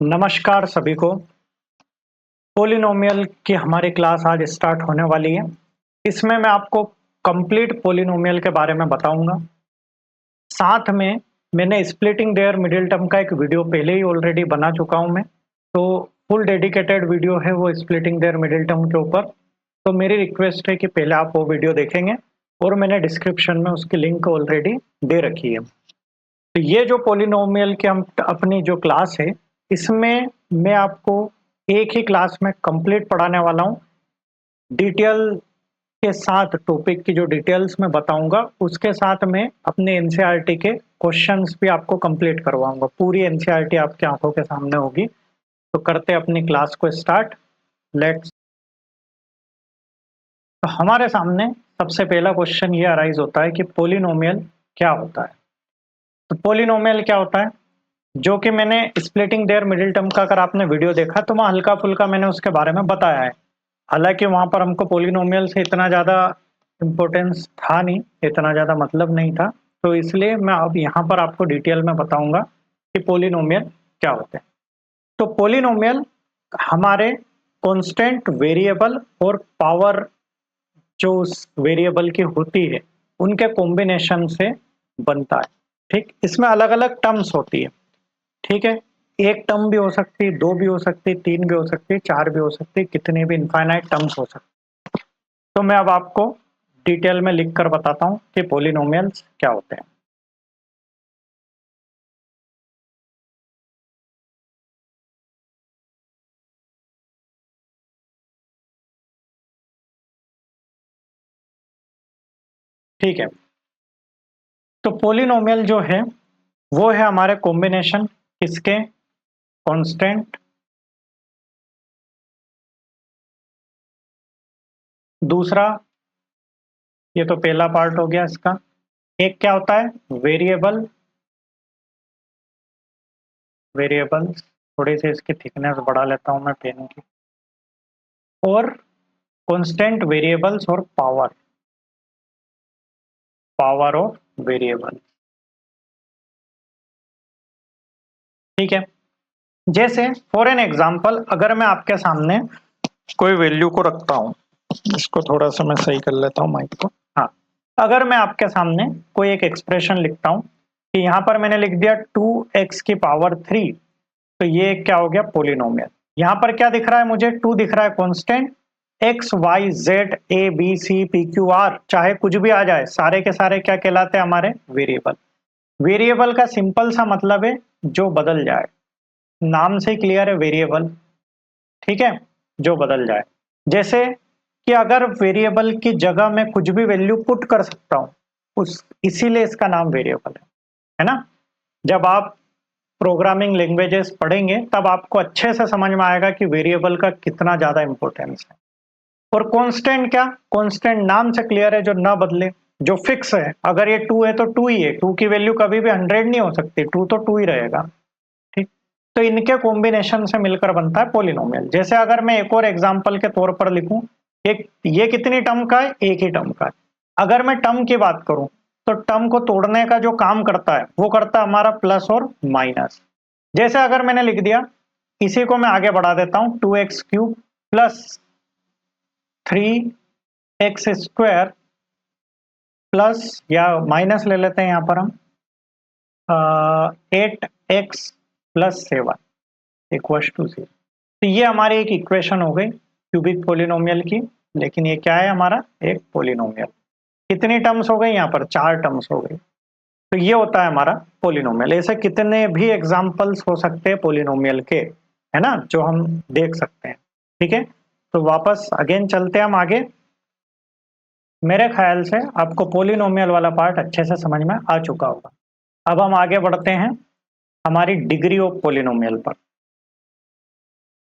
नमस्कार सभी को। पोलिनोमियल की हमारी क्लास आज स्टार्ट होने वाली है। इसमें मैं आपको कंप्लीट पोलिनोमियल के बारे में बताऊंगा। साथ में मैंने स्प्लिटिंग देयर मिडिल टर्म का एक वीडियो पहले ही ऑलरेडी बना चुका हूं मैं। तो फुल डेडिकेटेड वीडियो है वो स्प्लिटिंग देयर मिडिल टर्म के ऊपर। तो मेरी रिक्वेस्ट है कि पहले आप वो वीडियो देखेंगे और मैंने डिस्क्रिप्शन में उसकी लिंक ऑलरेडी दे रखी है। तो ये जो पोलिनोमियल की हम अपनी जो क्लास है, इसमें मैं आपको एक ही क्लास में कंप्लीट पढ़ाने वाला हूँ। डिटेल के साथ टॉपिक की जो डिटेल्स मैं बताऊंगा उसके साथ में अपने एनसीईआरटी के क्वेश्चंस भी आपको कंप्लीट करवाऊंगा। पूरी एनसीईआरटी आपकी आंखों के सामने होगी। तो करते अपनी क्लास को स्टार्ट। लेट्स। तो हमारे सामने सबसे पहला क्वेश्चन ये अराइज होता है कि पोलिनोमियल क्या होता है। तो पोलिनोमियल क्या होता है, जो कि मैंने स्प्लिटिंग देयर मिडिल टर्म का अगर आपने वीडियो देखा तो वहाँ हल्का फुल्का मैंने उसके बारे में बताया है। हालांकि वहाँ पर हमको पोलिनोमियल से इतना ज़्यादा इम्पोर्टेंस था नहीं, इतना ज़्यादा मतलब नहीं था। तो इसलिए मैं अब यहाँ पर आपको डिटेल में बताऊंगा कि पोलिनोमियल क्या होते हैं। तो पोलिनोमियल हमारे कांस्टेंट वेरिएबल और पावर जो उस वेरिएबल की होती है उनके कॉम्बिनेशन से बनता है। ठीक, इसमें अलग अलग टर्म्स होती है। ठीक है, एक टर्म भी हो सकती है, दो भी हो सकती है, तीन भी हो सकती है, चार भी हो सकती है, कितने भी इनफाइनाइट टर्म्स हो सकते हैं। तो मैं अब आपको डिटेल में लिख कर बताता हूं कि पोलिनोमियल्स क्या होते हैं। ठीक है, तो पोलिनोमियल जो है वो है हमारे कॉम्बिनेशन किसके, कांस्टेंट। दूसरा, ये तो पहला पार्ट हो गया इसका। एक क्या होता है, वेरिएबल। वेरिएबल्स, थोड़ी सी इसकी थिकनेस बढ़ा लेता हूं मैं पेन की। और कांस्टेंट वेरिएबल्स और पावर, पावर ऑफ वेरिएबल। ठीक है, जैसे फॉर एन एग्जांपल अगर मैं आपके सामने कोई वैल्यू को रखता हूं, इसको थोड़ा सा मैं सही कर लेता हूं माइक को। हाँ, अगर मैं आपके सामने कोई एक एक्सप्रेशन लिखता हूं कि यहाँ पर मैंने लिख दिया 2x की पावर 3, तो ये क्या हो गया, पोलिनोमियल। यहाँ पर क्या दिख रहा है मुझे, 2 दिख रहा है constant. X Y Z A B C P Q R चाहे कुछ भी आ जाए, सारे के सारे क्या कहलाते हैं, हमारे वेरिएबल। वेरिएबल का सिंपल सा मतलब है जो बदल जाए। नाम से क्लियर है, वेरिएबल। ठीक है, जो बदल जाए। जैसे कि अगर वेरिएबल की जगह में कुछ भी वैल्यू पुट कर सकता हूं, उस इसीलिए इसका नाम वेरिएबल है ना। जब आप प्रोग्रामिंग लैंग्वेजेस पढ़ेंगे तब आपको अच्छे से समझ में आएगा कि वेरिएबल का कितना ज्यादा इंपॉर्टेंस है। और कांस्टेंट क्या, कांस्टेंट नाम से क्लियर है, जो ना बदले, जो फिक्स है। अगर ये 2 है तो 2 ही है, 2 की वैल्यू कभी भी 100 नहीं हो सकती, 2 तो 2 ही रहेगा। ठीक, तो इनके कॉम्बिनेशन से मिलकर बनता है पोलिनोमियल। जैसे अगर मैं एक और एग्जांपल के तौर पर लिखूं, एक ये कितनी टर्म का है, एक ही टर्म का है। अगर मैं टर्म की बात करूं तो टर्म को तोड़ने का जो काम करता है वो करता है हमारा प्लस और माइनस। जैसे अगर मैंने लिख दिया, इसी को मैं आगे बढ़ा देता हूं, 2x³ प्लस 3x² प्लस, या माइनस ले लेते हैं यहां पर हम, 8x+7 इक्वल टू 0। तो ये हमारी एक इक्वेशन हो गई क्यूबिक पोलिनोमियल की। लेकिन ये क्या है, हमारा एक पोलिनोमियल। कितनी टर्म्स हो गई, यहाँ पर 4 टर्म्स हो गई। तो ये होता है हमारा पोलिनोमियल। ऐसे कितने भी एग्जाम्पल्स हो सकते हैं पोलिनोमियल के, है ना, जो हम देख सकते हैं। ठीक है, तो वापस अगेन चलते हैं हम आगे। मेरे ख्याल से आपको पोलिनोमियल वाला पार्ट अच्छे से समझ में आ चुका होगा। अब हम आगे बढ़ते हैं हमारी डिग्री ऑफ पोलिनोमियल पर।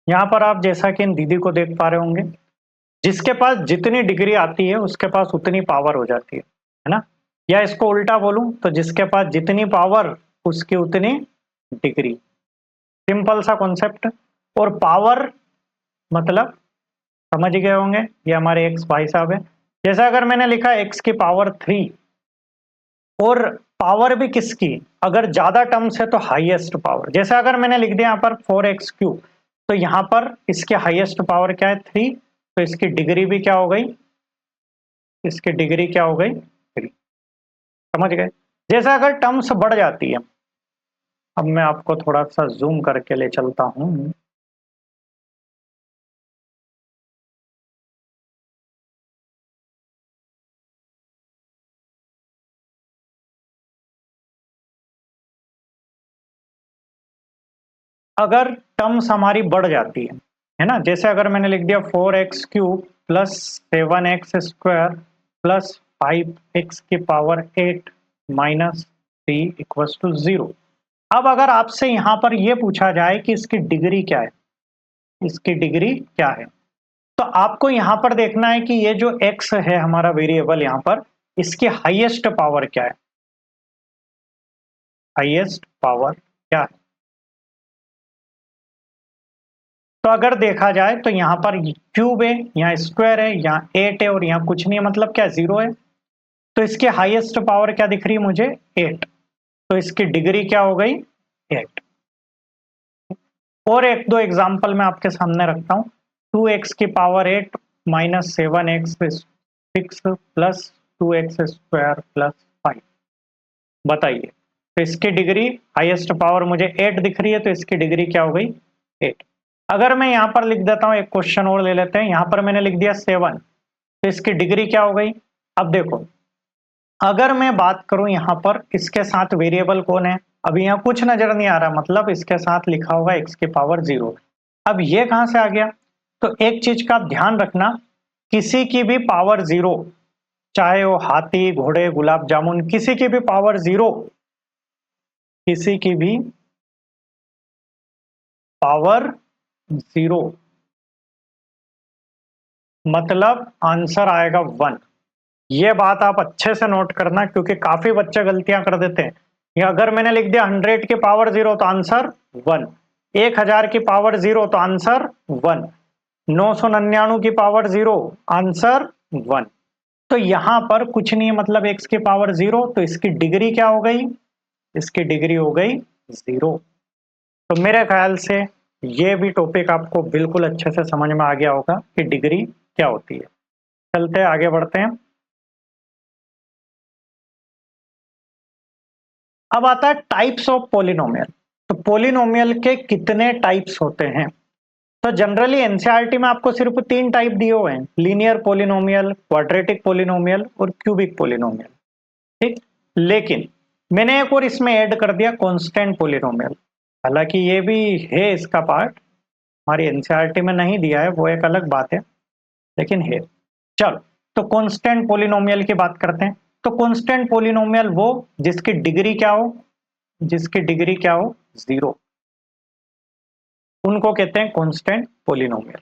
यहाँ पर आप जैसा कि इन दीदी को देख पा रहे होंगे, जिसके पास जितनी डिग्री आती है उसके पास उतनी पावर हो जाती है ना। या इसको उल्टा बोलूं तो जिसके पास जितनी पावर उसकी उतनी डिग्री। सिंपल सा कॉन्सेप्ट। और पावर मतलब समझ गए होंगे, ये हमारे एक्स भाई साहब है। जैसे अगर मैंने लिखा x की पावर 3 और पावर भी किसकी, अगर ज्यादा टर्म्स है तो हाईएस्ट पावर। जैसे अगर मैंने लिख दिया यहाँ पर 4x³ तो यहाँ पर इसके हाईएस्ट पावर क्या है 3, तो इसकी डिग्री भी क्या हो गई, इसकी डिग्री क्या हो गई 3। समझ गए। जैसे अगर टर्म्स बढ़ जाती है, अब मैं आपको थोड़ा सा जूम करके ले चलता हूं। अगर टर्म्स हमारी बढ़ जाती है ना, जैसे अगर मैंने लिख दिया 4x³ plus 7x² plus 5x की पावर 8 माइनस 3 इक्वल्स टू 0। अब अगर आपसे यहां पर यह पूछा जाए कि इसकी डिग्री क्या है, इसकी डिग्री क्या है, तो आपको यहां पर देखना है कि ये जो x है हमारा वेरिएबल यहां पर, इसकी हाईएस्ट पावर क्या है, हाईएस्ट पावर क्या है। तो अगर देखा जाए तो यहाँ पर क्यूब है, यहाँ स्क्वायर है, यहाँ 8 है और यहाँ कुछ नहीं है, मतलब क्या 0 है। तो इसकी हाईएस्ट पावर क्या दिख रही है मुझे 8, तो इसकी डिग्री क्या हो गई 8। और एक दो एग्जांपल मैं आपके सामने रखता हूँ। 2x की power 8 minus 7x6 plus 2x² plus 5, बताइए। तो इसकी डिग्री हाईएस्ट पावर मुझे 8 दिख रही है, तो इसकी डिग्री क्या हो गई 8। अगर मैं यहां पर लिख देता हूं, एक क्वेश्चन और ले लेते हैं, यहां पर मैंने लिख दिया 7, तो इसकी डिग्री क्या हो गई। अब देखो, अगर मैं बात करूं यहां पर इसके साथ वेरिएबल कौन है, अभी यहां कुछ नजर नहीं आ रहा, मतलब इसके साथ लिखा होगा x की पावर 0। अब ये कहां से आ गया, तो एक चीज का ध्यान रखना, किसी की भी पावर 0, चाहे वो हाथी घोड़े गुलाब जामुन, किसी की भी पावर 0, किसी की भी पावर 0 मतलब आंसर आएगा 1। ये बात आप अच्छे से नोट करना, क्योंकि काफी बच्चे गलतियां कर देते हैं। या अगर मैंने लिख दिया 100 की पावर 0 तो आंसर 1, 1000 की पावर 0 तो आंसर 1, 999 की पावर 0 आंसर 1। तो यहां पर कुछ नहीं है, मतलब x की पावर 0, तो इसकी डिग्री क्या हो गई, इसकी डिग्री हो गई 0। तो मेरे ख्याल से ये भी टॉपिक आपको बिल्कुल अच्छे से समझ में आ गया होगा कि डिग्री क्या होती है। चलते हैं आगे बढ़ते हैं। अब आता है टाइप्स ऑफ पोलिनोमियल। तो पोलिनोमियल के कितने टाइप्स होते हैं, तो जनरली एनसीईआरटी में आपको सिर्फ 3 टाइप दिए हुए हैं, लीनियर पोलिनोमियल, क्वाड्रेटिक पोलिनोमियल और क्यूबिक पोलिनोमियल। ठीक, लेकिन मैंने एक और इसमें ऐड कर दिया कांस्टेंट पोलिनोमियल। हालांकि ये भी है, इसका पार्ट हमारी एनसीईआरटी में नहीं दिया है, वो एक अलग बात है, लेकिन है। चलो, तो कांस्टेंट पोलिनोमियल की बात करते हैं। तो कांस्टेंट पोलिनोमियल वो जिसकी डिग्री क्या हो, जिसकी डिग्री क्या हो 0, उनको कहते हैं कांस्टेंट पोलिनोमियल।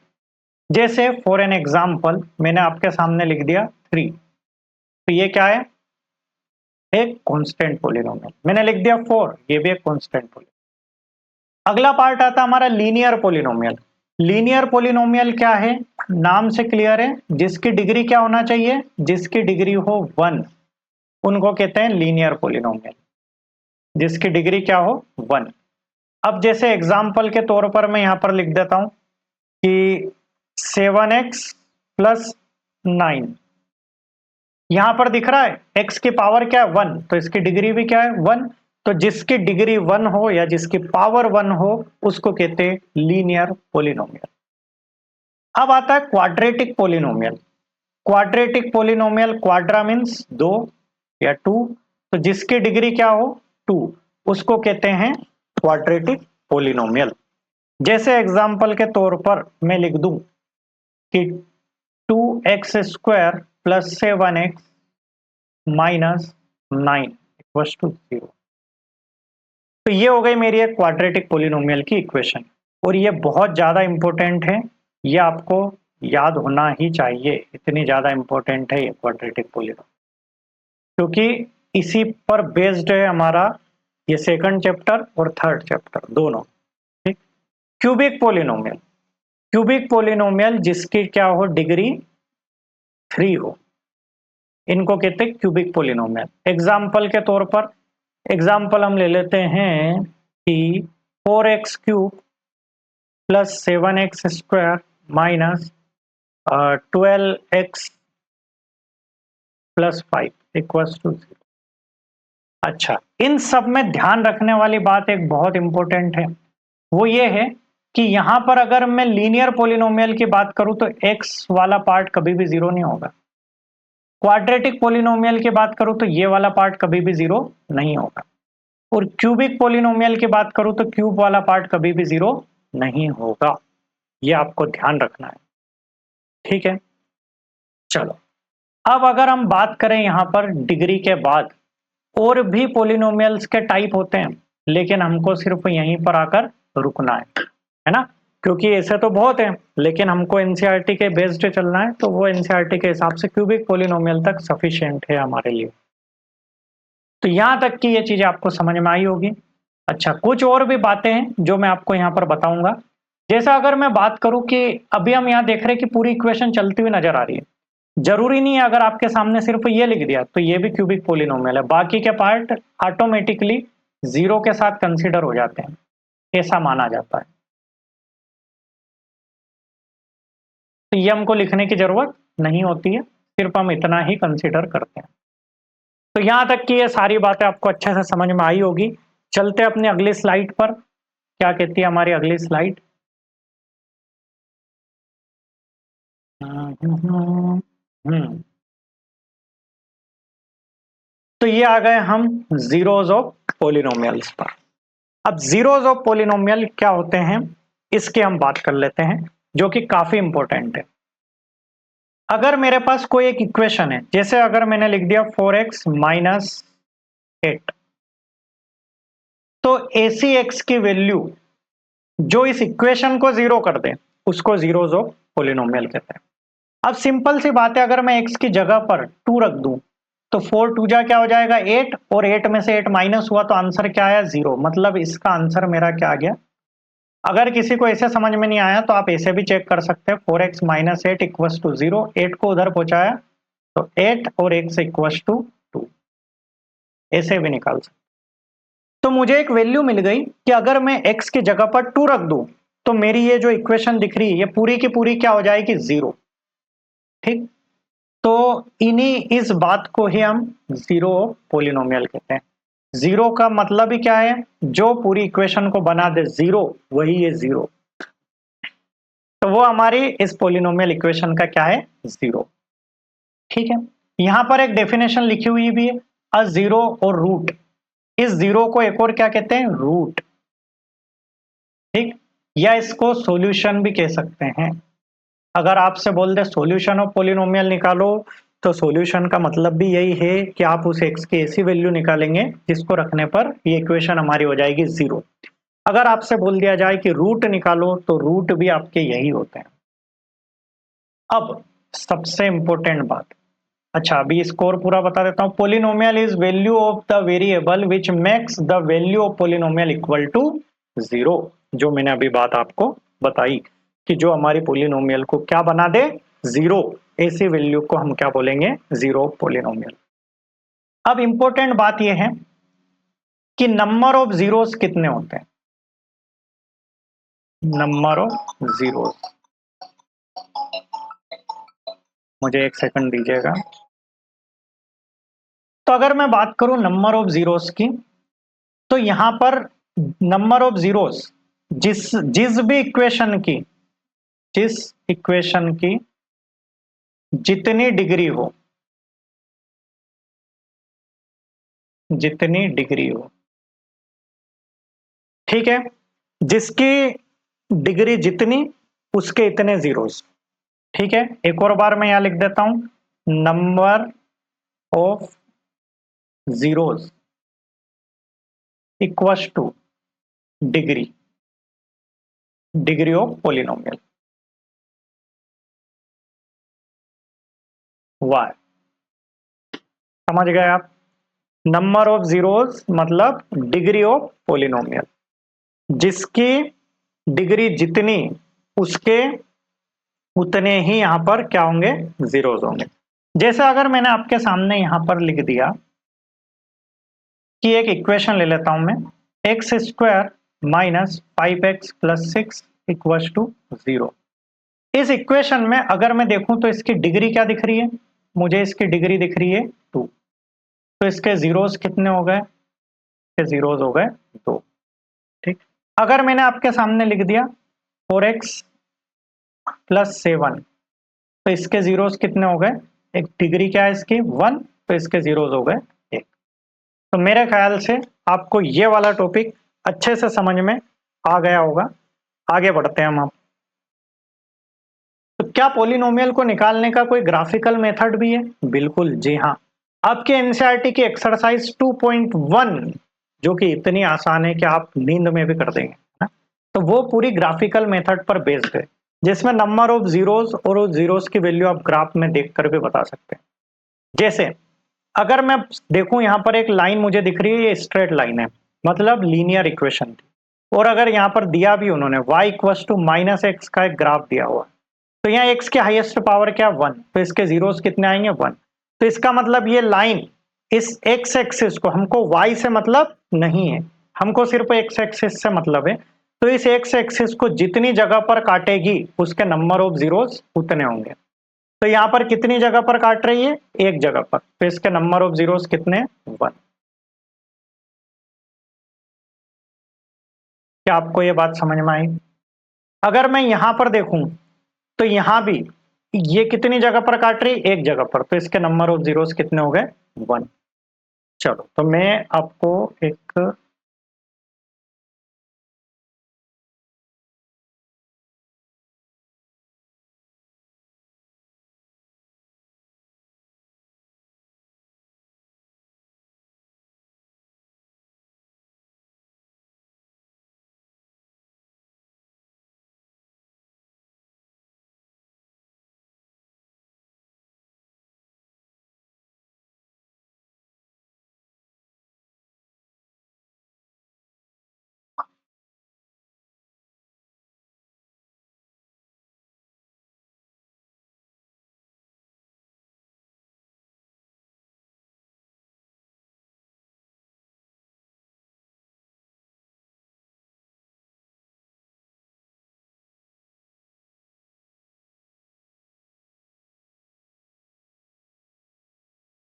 जैसे फॉर एन एग्जांपल मैंने आपके सामने लिख दिया 3, तो ये क्या है, एक कांस्टेंट पोलिनोमियल। मैंने लिख दिया 4, ये भी एक कांस्टेंट पोलिनोमियल। अगला पार्ट आता है हमारा लीनियर पोलिनोमियल। लीनियर पोलिनोमियल क्या है, नाम से क्लियर है, जिसकी डिग्री क्या होना चाहिए, जिसकी डिग्री हो 1, उनको कहते हैं लीनियर पोलिनोमियल, जिसकी डिग्री क्या हो 1। अब जैसे एग्जांपल के तौर पर मैं यहां पर लिख देता हूं कि 7x प्लस 9, यहां पर दिख रहा है x की पावर क्या है 1, तो इसकी डिग्री भी क्या है 1। तो जिसकी डिग्री 1 हो या जिसकी पावर 1 हो उसको कहते हैं लीनियर पोलिनोमियल। अब आता है quadratic polynomial. Quadratic polynomial, Quadra means 2 या 2, तो जिसकी डिग्री क्या हो 2, उसको कहते हैं क्वाड्रेटिक पोलिनोमियल। जैसे एग्जांपल के तौर पर मैं लिख दूं कि 2x² plus 7x minus 9 equals to 0। तो ये हो गई मेरी एक क्वाड्रेटिक पोलिनोमियल की इक्वेशन, और ये बहुत ज्यादा इंपॉर्टेंट है, ये आपको याद होना ही चाहिए, इतनी ज्यादा इंपॉर्टेंट है ये क्वाड्रेटिक पोलिनोमियल, क्योंकि इसी पर बेस्ड है हमारा ये सेकंड चैप्टर और थर्ड चैप्टर दोनों। ठीक, क्यूबिक पोलिनोमियल। क्यूबिक पोलिनोमियल जिसकी क्या हो डिग्री 3 हो, इनको कहते हैं क्यूबिक पोलिनोमियल। एग्जाम्पल के तौर पर एग्जाम्पल हम ले लेते हैं कि 4x³ plus 7x² minus 12x plus 5 equals to 0। अच्छा, इन सब में ध्यान रखने वाली बात एक बहुत इंपॉर्टेंट है, वो ये है कि यहां पर अगर मैं लीनियर पोलिनोमियल की बात करूं तो x वाला पार्ट कभी भी 0 नहीं होगा। क्वाड्रेटिक पोलिनोमियल की बात करूं तो ये वाला पार्ट कभी भी 0 नहीं होगा। और क्यूबिक पोलिनोमियल की बात करूं तो क्यूब वाला पार्ट कभी भी 0 नहीं होगा। ये आपको ध्यान रखना है, ठीक है। चलो, अब अगर हम बात करें यहां पर डिग्री के बाद, और भी पोलिनोमियल्स के टाइप होते हैं, लेकिन हमको सिर्फ यहीं पर आकर रुकना है ना, क्योंकि ऐसे तो बहुत हैं, लेकिन हमको एनसीईआरटी के बेस्ड चलना है, तो वो एनसीईआरटी के हिसाब से क्यूबिक पोलिनोमियल तक सफिशिएंट है हमारे लिए। तो यहां तक की ये चीजें आपको समझ में आई होगी। अच्छा, कुछ और भी बातें हैं जो मैं आपको यहाँ पर बताऊंगा। जैसा अगर मैं बात करूं कि अभी हम यहाँ देख रहे हैं कि पूरी इक्वेशन चलती हुई नजर आ रही है, जरूरी नहीं है अगर आपके सामने सिर्फ ये लिख दिया तो ये भी क्यूबिक पोलिनोमियल है, बाकी के पार्ट ऑटोमेटिकली 0 के साथ कंसीडर हो जाते हैं, ऐसा माना जाता है। तो ये हमको लिखने की जरूरत नहीं होती है, सिर्फ हम इतना ही कंसीडर करते हैं। तो यहां तक कि ये सारी बातें आपको अच्छे से समझ में आई होगी। चलते अपनी अगली स्लाइड पर। क्या कहती है हमारी अगली स्लाइड? हम्म तो ये आ गए हम जीरोज ऑफ पोलिनोमियल्स पर। अब जीरोज ऑफ पोलिनोमियल क्या होते हैं, इसकी हम बात कर लेते हैं, जो कि काफी इंपॉर्टेंट है। अगर मेरे पास कोई एक इक्वेशन है, जैसे अगर मैंने लिख दिया 4x माइनस 8, तो ऐसी x की वैल्यू जो इस इक्वेशन को 0 कर दे, उसको जीरोज ऑफ पोलिनोमियल कहते हैं। अब सिंपल सी बात है, अगर मैं x की जगह पर 2 रख दूं तो 4 2 जा क्या हो जाएगा 8, और 8 में से 8 माइनस हुआ तो आंसर क्या आया 0। मतलब इसका आंसर मेरा क्या आ गया। अगर किसी को ऐसे समझ में नहीं आया तो आप ऐसे भी चेक कर सकते हैं, 4x माइनस 8 इक्वस टू 0, 8 को उधर पहुंचाया तो 8 और x इक्वस टू 2, ऐसे भी निकाल सकते। तो मुझे एक वैल्यू मिल गई कि अगर मैं x की जगह पर 2 रख दूं तो मेरी ये जो इक्वेशन दिख रही है ये पूरी की पूरी क्या हो जाएगी 0, ठीक। तो इन्हीं इस बात को ही हम जीरो पोलिनोमियल कहते हैं। जीरो का मतलब ही क्या है, जो पूरी इक्वेशन को बना दे 0, वही है 0। तो वो हमारी इस पोलिनोमियल इक्वेशन का क्या है 0, ठीक है। यहां पर एक डेफिनेशन लिखी हुई भी है, अ जीरो और रूट। इस जीरो को एक और क्या कहते हैं, रूट, ठीक। या इसको सॉल्यूशन भी कह सकते हैं। अगर आपसे बोल दे सॉल्यूशन ऑफ पोलिनोमियल निकालो, तो सॉल्यूशन का मतलब भी यही है कि आप उस x की ऐसी वैल्यू निकालेंगे जिसको रखने पर ये इक्वेशन हमारी हो जाएगी 0। अगर आपसे बोल दिया जाए कि रूट निकालो, तो रूट भी आपके यही होते हैं। अब सबसे इंपॉर्टेंट बात, अच्छा अभी स्कोर पूरा बता देता हूं। Polynomial is value of the variable which makes the value of polynomial equal to 0। जो मैंने अभी बात आपको बताई कि जो हमारी पोलिनोमियल को क्या बना दे 0, ऐसी वैल्यू को हम क्या बोलेंगे, जीरो पोलिनोमियल। अब इंपॉर्टेंट बात यह है कि नंबर ऑफ जीरोस कितने होते हैं। नंबर ऑफ जीरोस, मुझे एक सेकंड दीजिएगा। तो अगर मैं बात करूं नंबर ऑफ जीरोस की, तो यहां पर नंबर ऑफ जीरोस जिस जिस भी इक्वेशन की, जिस इक्वेशन की जितनी डिग्री हो, जितनी डिग्री हो, ठीक है, जिसकी डिग्री जितनी उसके इतने जीरोस, ठीक है। एक और बार मैं यहां लिख देता हूं, number of zeros equals to degree, degree of polynomial, why. समझ गए आप? नंबर ऑफ जीरोस मतलब डिग्री ऑफ पोलिनोमियल, जिसकी डिग्री जितनी उसके उतने ही यहां पर क्या होंगे, जीरोस होंगे। जैसे अगर मैंने आपके सामने यहां पर लिख दिया की एक इक्वेशन ले लेता हूं मैं, X square minus 5x plus 6 equal to 0। इस इक्वेशन में अगर मैं देखूं तो इसकी डिग्री क्या दिख रही है, मुझे इसकी डिग्री दिख रही है 2। तो इसके जीरोस कितने हो गए, इसके जीरोस हो गए 2। ठीक, अगर मैंने आपके सामने लिख दिया 4x प्लस 7, तो इसके जीरोस कितने हो गए, एक डिग्री क्या है इसकी 1, तो इसके जीरोस हो गए 1। तो मेरे ख्याल से आपको ये वाला टॉपिक अच्छे से समझ में आ गया होगा। आगे बढ़ते हैं हम। आप तो क्या पॉलिनोमियल को निकालने का कोई ग्राफिकल मेथड भी है? बिल्कुल जी हाँ। आपके एनसीईआरटी की एक्सरसाइज 2.1 जो कि इतनी आसान है कि आप नींद में भी कर देंगे ना? तो वो पूरी ग्राफिकल मेथड पर बेस्ड है, जिसमें नंबर ऑफ जीरोस और उस जीरोस की वैल्यू आप ग्राफ में देखकर भी बता सकते हैं। जैसे अगर मैं देखूं यहाँ पर एक लाइन मुझे दिख रही है, ये स्ट्रेट लाइन है, मतलब लीनियर इक्वेशन थी। और अगर यहाँ पर दिया भी उन्होंने y equal to minus X का एक ग्राफ दिया हुआ है, तो यहाँ x के हाईएस्ट पावर क्या 1, तो इसके जीरोस कितने आएंगे 1। तो इसका मतलब ये लाइन इस x एक्सिस को, हमको y से मतलब नहीं है, हमको सिर्फ x एक्सिस से मतलब है। तो इस x एक्सिस को जितनी जगह पर काटेगी उसके नंबर ऑफ जीरोस उतने होंगे। तो यहाँ पर कितनी जगह पर काट रही है, एक जगह पर, तो इसके नंबर ऑफ जीरोस कितने 1। क्या आपको ये बात समझ में आई? अगर मैं यहां पर देखूं तो यहां भी ये कितनी जगह पर काट रही, एक जगह पर, तो इसके नंबर ऑफ जीरोस कितने हो गए 1। चलो तो मैं आपको एक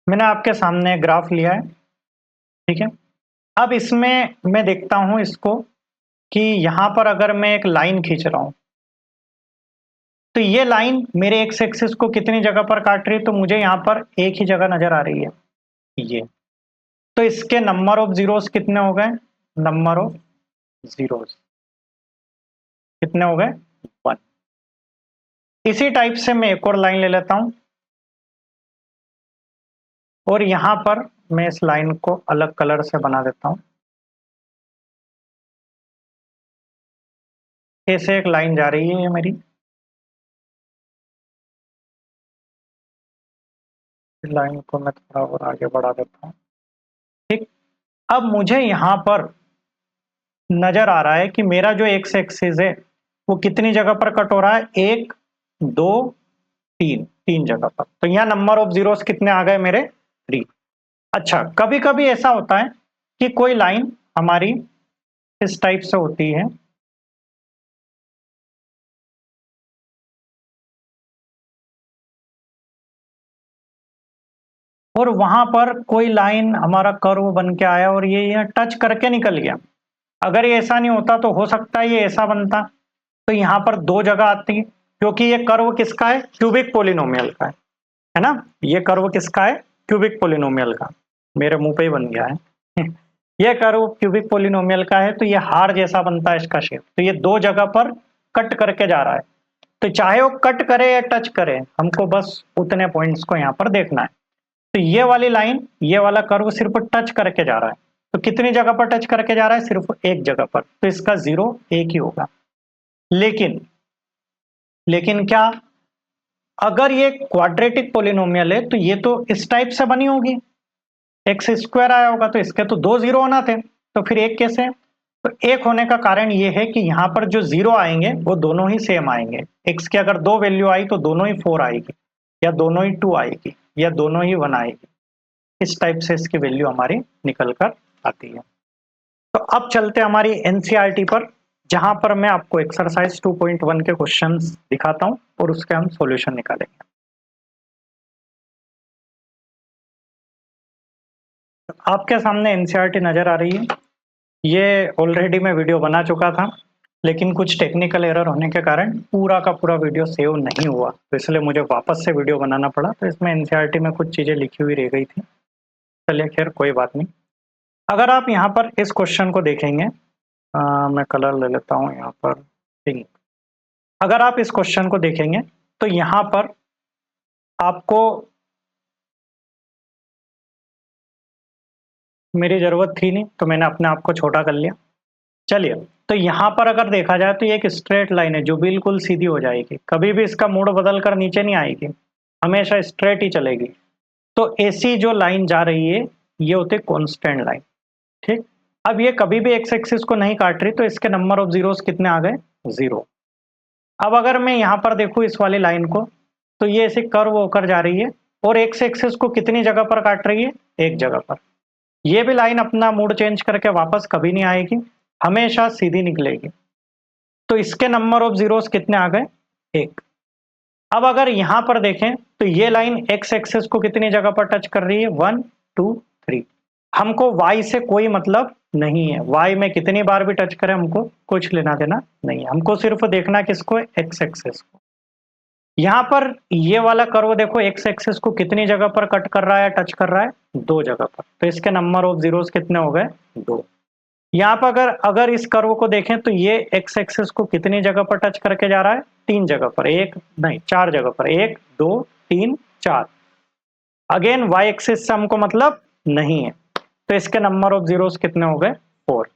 मैंने आपके सामने ग्राफ लिया है, ठीक है। अब इसमें मैं देखता हूं इसको कि यहां पर अगर मैं एक लाइन खींच रहा हूं, तो ये लाइन मेरे एक्स एक्सिस को कितनी जगह पर काट रही है, तो मुझे यहां पर एक ही जगह नजर आ रही है, ये। तो इसके नंबर ऑफ जीरोस कितने हो गए, नंबर ऑफ जीरोस कितने हो गए 1। इसी टाइप से मैं एक और लाइन ले लेता हूं, और यहां पर मैं इस लाइन को अलग कलर से बना देता हूं। ऐसे एक लाइन जा रही है ये मेरी, लाइन को मैं थोड़ा और आगे बढ़ा देता हूं। ठीक, अब मुझे यहां पर नजर आ रहा है कि मेरा जो एक्स एक्सिस है वो कितनी जगह पर कट हो रहा है, 1 2 3, 3 जगह पर। तो यहाँ नंबर ऑफ जीरोस कितने आ गए मेरे 3। अच्छा, कभी कभी ऐसा होता है कि कोई लाइन हमारी इस टाइप से होती है, और वहां पर कोई लाइन हमारा कर्व बन के आया और ये टच करके निकल गया। अगर ये ऐसा नहीं होता तो हो सकता है ये ऐसा बनता। तो यहाँ पर दो जगह आती है, क्योंकि ये कर्व किसका है, क्यूबिक पोलिनोमियल का है ना। ये कर्व किसका है, क्यूबिक पोलिनोमियल का। मेरे मुंह पे ही बन गया है ये कर्व क्यूबिक पोलिनोमियल का है, तो ये हार जैसा बनता है इसका शेप। तो ये दो जगह पर कट करके जा रहा है, तो चाहे वो कट करे या टच करे, हमको बस उतने पॉइंट्स को यहाँ पर देखना है। तो ये वाली लाइन, ये वाला कर्व सिर्फ टच करके जा रहा है। तो कितनी जगह पर टच करके जा रहा है, सिर्फ एक जगह पर, तो इसका जीरो एक ही होगा। लेकिन लेकिन क्या, अगर ये क्वाड्रेटिक पोलिनोमियल है तो ये तो इस टाइप से बनी होगी, एक्स स्क्वायर आया होगा, तो इसके तो दो जीरो होना थे, तो फिर एक कैसे? तो एक होने का कारण ये है कि यहाँ पर जो जीरो आएंगे वो दोनों ही सेम आएंगे। एक्स की अगर दो वैल्यू आई तो दोनों ही 4 आएगी, या दोनों ही 2 आएगी, या दोनों ही 1 आएगी। इस टाइप से इसकी वैल्यू हमारी निकल कर आती है। तो अब चलते हमारी एनसीईआरटी पर, जहां पर मैं आपको एक्सरसाइज 2.1 के क्वेश्चंस दिखाता हूं और उसके हम सॉल्यूशन निकालेंगे। आपके सामने एनसीईआरटी नजर आ रही है। ये ऑलरेडी मैं वीडियो बना चुका था, लेकिन कुछ टेक्निकल एरर होने के कारण पूरा का पूरा वीडियो सेव नहीं हुआ, तो इसलिए मुझे वापस से वीडियो बनाना पड़ा। तो इसमें एनसीईआरटी में कुछ चीजें लिखी हुई रह गई थी। चलिए खैर कोई बात नहीं। अगर आप यहाँ पर इस क्वेश्चन को देखेंगे, मैं कलर ले लेता हूँ यहाँ पर पिंक। अगर आप इस क्वेश्चन को देखेंगे तो यहाँ पर आपको मेरी जरूरत थी नहीं, तो मैंने अपने आप को छोटा कर लिया। चलिए, तो यहाँ पर अगर देखा जाए तो ये एक स्ट्रेट लाइन है जो बिल्कुल सीधी हो जाएगी, कभी भी इसका मोड़ बदल कर नीचे नहीं आएगी, हमेशा स्ट्रेट ही चलेगी। तो ऐसी जो लाइन जा रही है ये होती है कांस्टेंट लाइन। ठीक, अब ये कभी भी एक्स एक्सिस को नहीं काट रही, तो इसके नंबर ऑफ जीरोस कितने आ गए? 0। अब अगर मैं यहाँ पर देखूं इस वाली लाइन को, तो ये ऐसे कर्व होकर जा रही है और एक्स एक्सिस को कितनी जगह पर काट रही है? एक जगह पर। ये भी लाइन अपना मूड चेंज करके वापस कभी नहीं आएगी, हमेशा सीधी निकलेगी। तो इसके नंबर ऑफ जीरोस कितने आ गए? 1। अब अगर यहां पर देखें तो ये लाइन एक्स एक्सिस को कितनी जगह पर टच कर रही है? 1 2 3। हमको y से कोई मतलब नहीं है, y में कितनी बार भी टच करें हमको कुछ लेना देना नहीं है, हमको सिर्फ देखना किसको? एक्स एक्सिस को। यहाँ पर ये वाला कर्व देखो, एक्स एक्सिस को कितनी जगह पर कट कर रहा है, टच कर रहा है? 2 जगह पर। तो इसके नंबर ऑफ जीरोस कितने हो गए? 2। यहाँ पर अगर इस कर्व को देखें तो ये एक्स एक्सिस को कितनी जगह पर टच करके जा रहा है? 3 जगह पर, एक नहीं 4 जगह पर, 1 2 3 4। अगेन वाई एक्सिस से हमको मतलब नहीं है, तो इसके नंबर ऑफ जीरोस कितने हो गए? 4।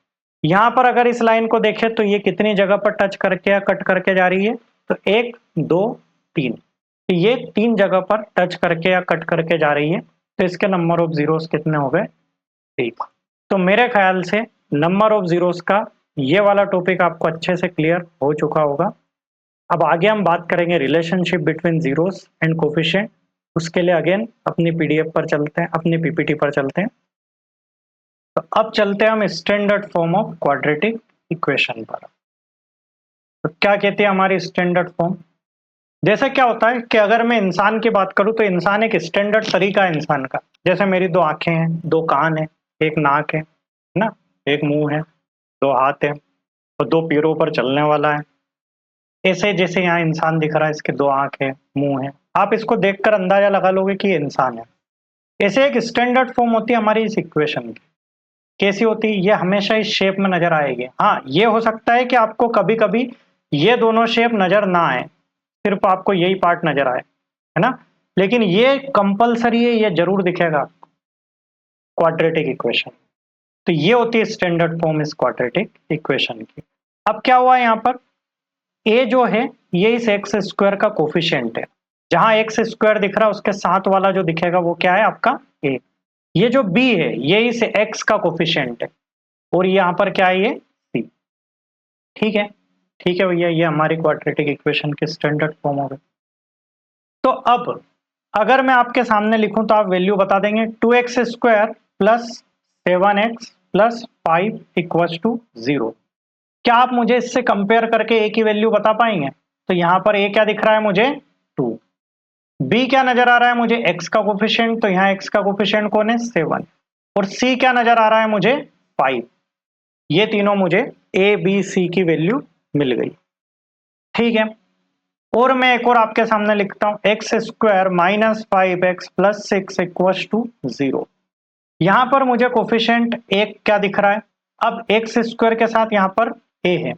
यहाँ पर अगर इस लाइन को देखें तो ये कितनी जगह पर टच करके या कट करके जा रही है? तो 1 2 3। तो ये 3 जगह पर टच करके या कट करके जा रही है, तो इसके नंबर ऑफ जीरोस कितने हो गए? 3। तो मेरे ख्याल से नंबर ऑफ जीरोस का ये वाला टॉपिक आपको अच्छे से क्लियर हो चुका होगा। अब आगे हम बात करेंगे relationship between zeros and coefficient. उसके लिए अगेन अपनी पीडीएफ पर चलते हैं, अपनी पीपीटी पर चलते हैं। तो अब चलते हैं हम standard form of quadratic equation पर। तो क्या कहती है हमारी स्टैंडर्ड फॉर्म? जैसे क्या होता है कि अगर मैं इंसान की बात करूं तो इंसान एक स्टैंडर्ड तरीका है इंसान का। जैसे मेरी 2 आंखें हैं, 2 कान है, एक नाक है ना, एक मुंह है, 2 हाथ है और 2 पैरों पर चलने वाला है। ऐसे जैसे यहाँ इंसान दिख रहा है, इसके 2 आंख है, मुंह है, आप इसको देखकर अंदाजा लगा लोगे कि ये इंसान है। ऐसे एक स्टैंडर्ड फॉर्म होती है हमारी इस इक्वेशन की। कैसी होती है? ये हमेशा इस शेप में नजर आएगी। हाँ, ये हो सकता है कि आपको कभी कभी ये दोनों शेप नजर ना आए, सिर्फ आपको यही पार्ट नजर आए, है ना, लेकिन ये कंपलसरी है, ये जरूर दिखेगा आपको क्वाड्रेटिक इक्वेशन। तो ये होती है स्टैंडर्ड फॉर्म इस क्वाड्रेटिक इक्वेशन की। अब क्या हुआ यहाँ पर? ए जो है ये इस एक्स स्क्वायर का कोफिशिएंट है। जहां एक्स स्क्वायर दिख रहा है उसके साथ वाला जो दिखेगा वो क्या है? आपका ए। ये जो बी है ये इस एक्स का कोफिशिएंट है और यहाँ पर क्या है? ये सी। ठीक है, ठीक है भैया, ये हमारी क्वाड्रेटिक इक्वेशन की स्टैंडर्ड फॉर्म हो गई। तो अब अगर मैं आपके सामने लिखूं तो आप वैल्यू बता देंगे। 2x square plus 7x plus 5 equals to 0। क्या आप मुझे इससे कंपेयर करके ए की वैल्यू बता पाएंगे? तो यहाँ पर ए क्या दिख रहा है मुझे? 2। बी क्या नजर आ रहा है मुझे? एक्स का कोफिशिएंट, तो यहाँ एक्स का कोफिशिएंट कौन है? 7। और सी क्या नजर आ रहा है मुझे? 5। ये तीनों मुझे ए बी सी की वैल्यू मिल गई। ठीक है, और मैं एक और आपके सामने लिखता हूं, X square minus 5x plus 6 equals to 0। यहां पर मुझे कोफिशिएंट एक क्या दिख रहा है? अब एक्स स्क्वायर के साथ यहां पर ए है,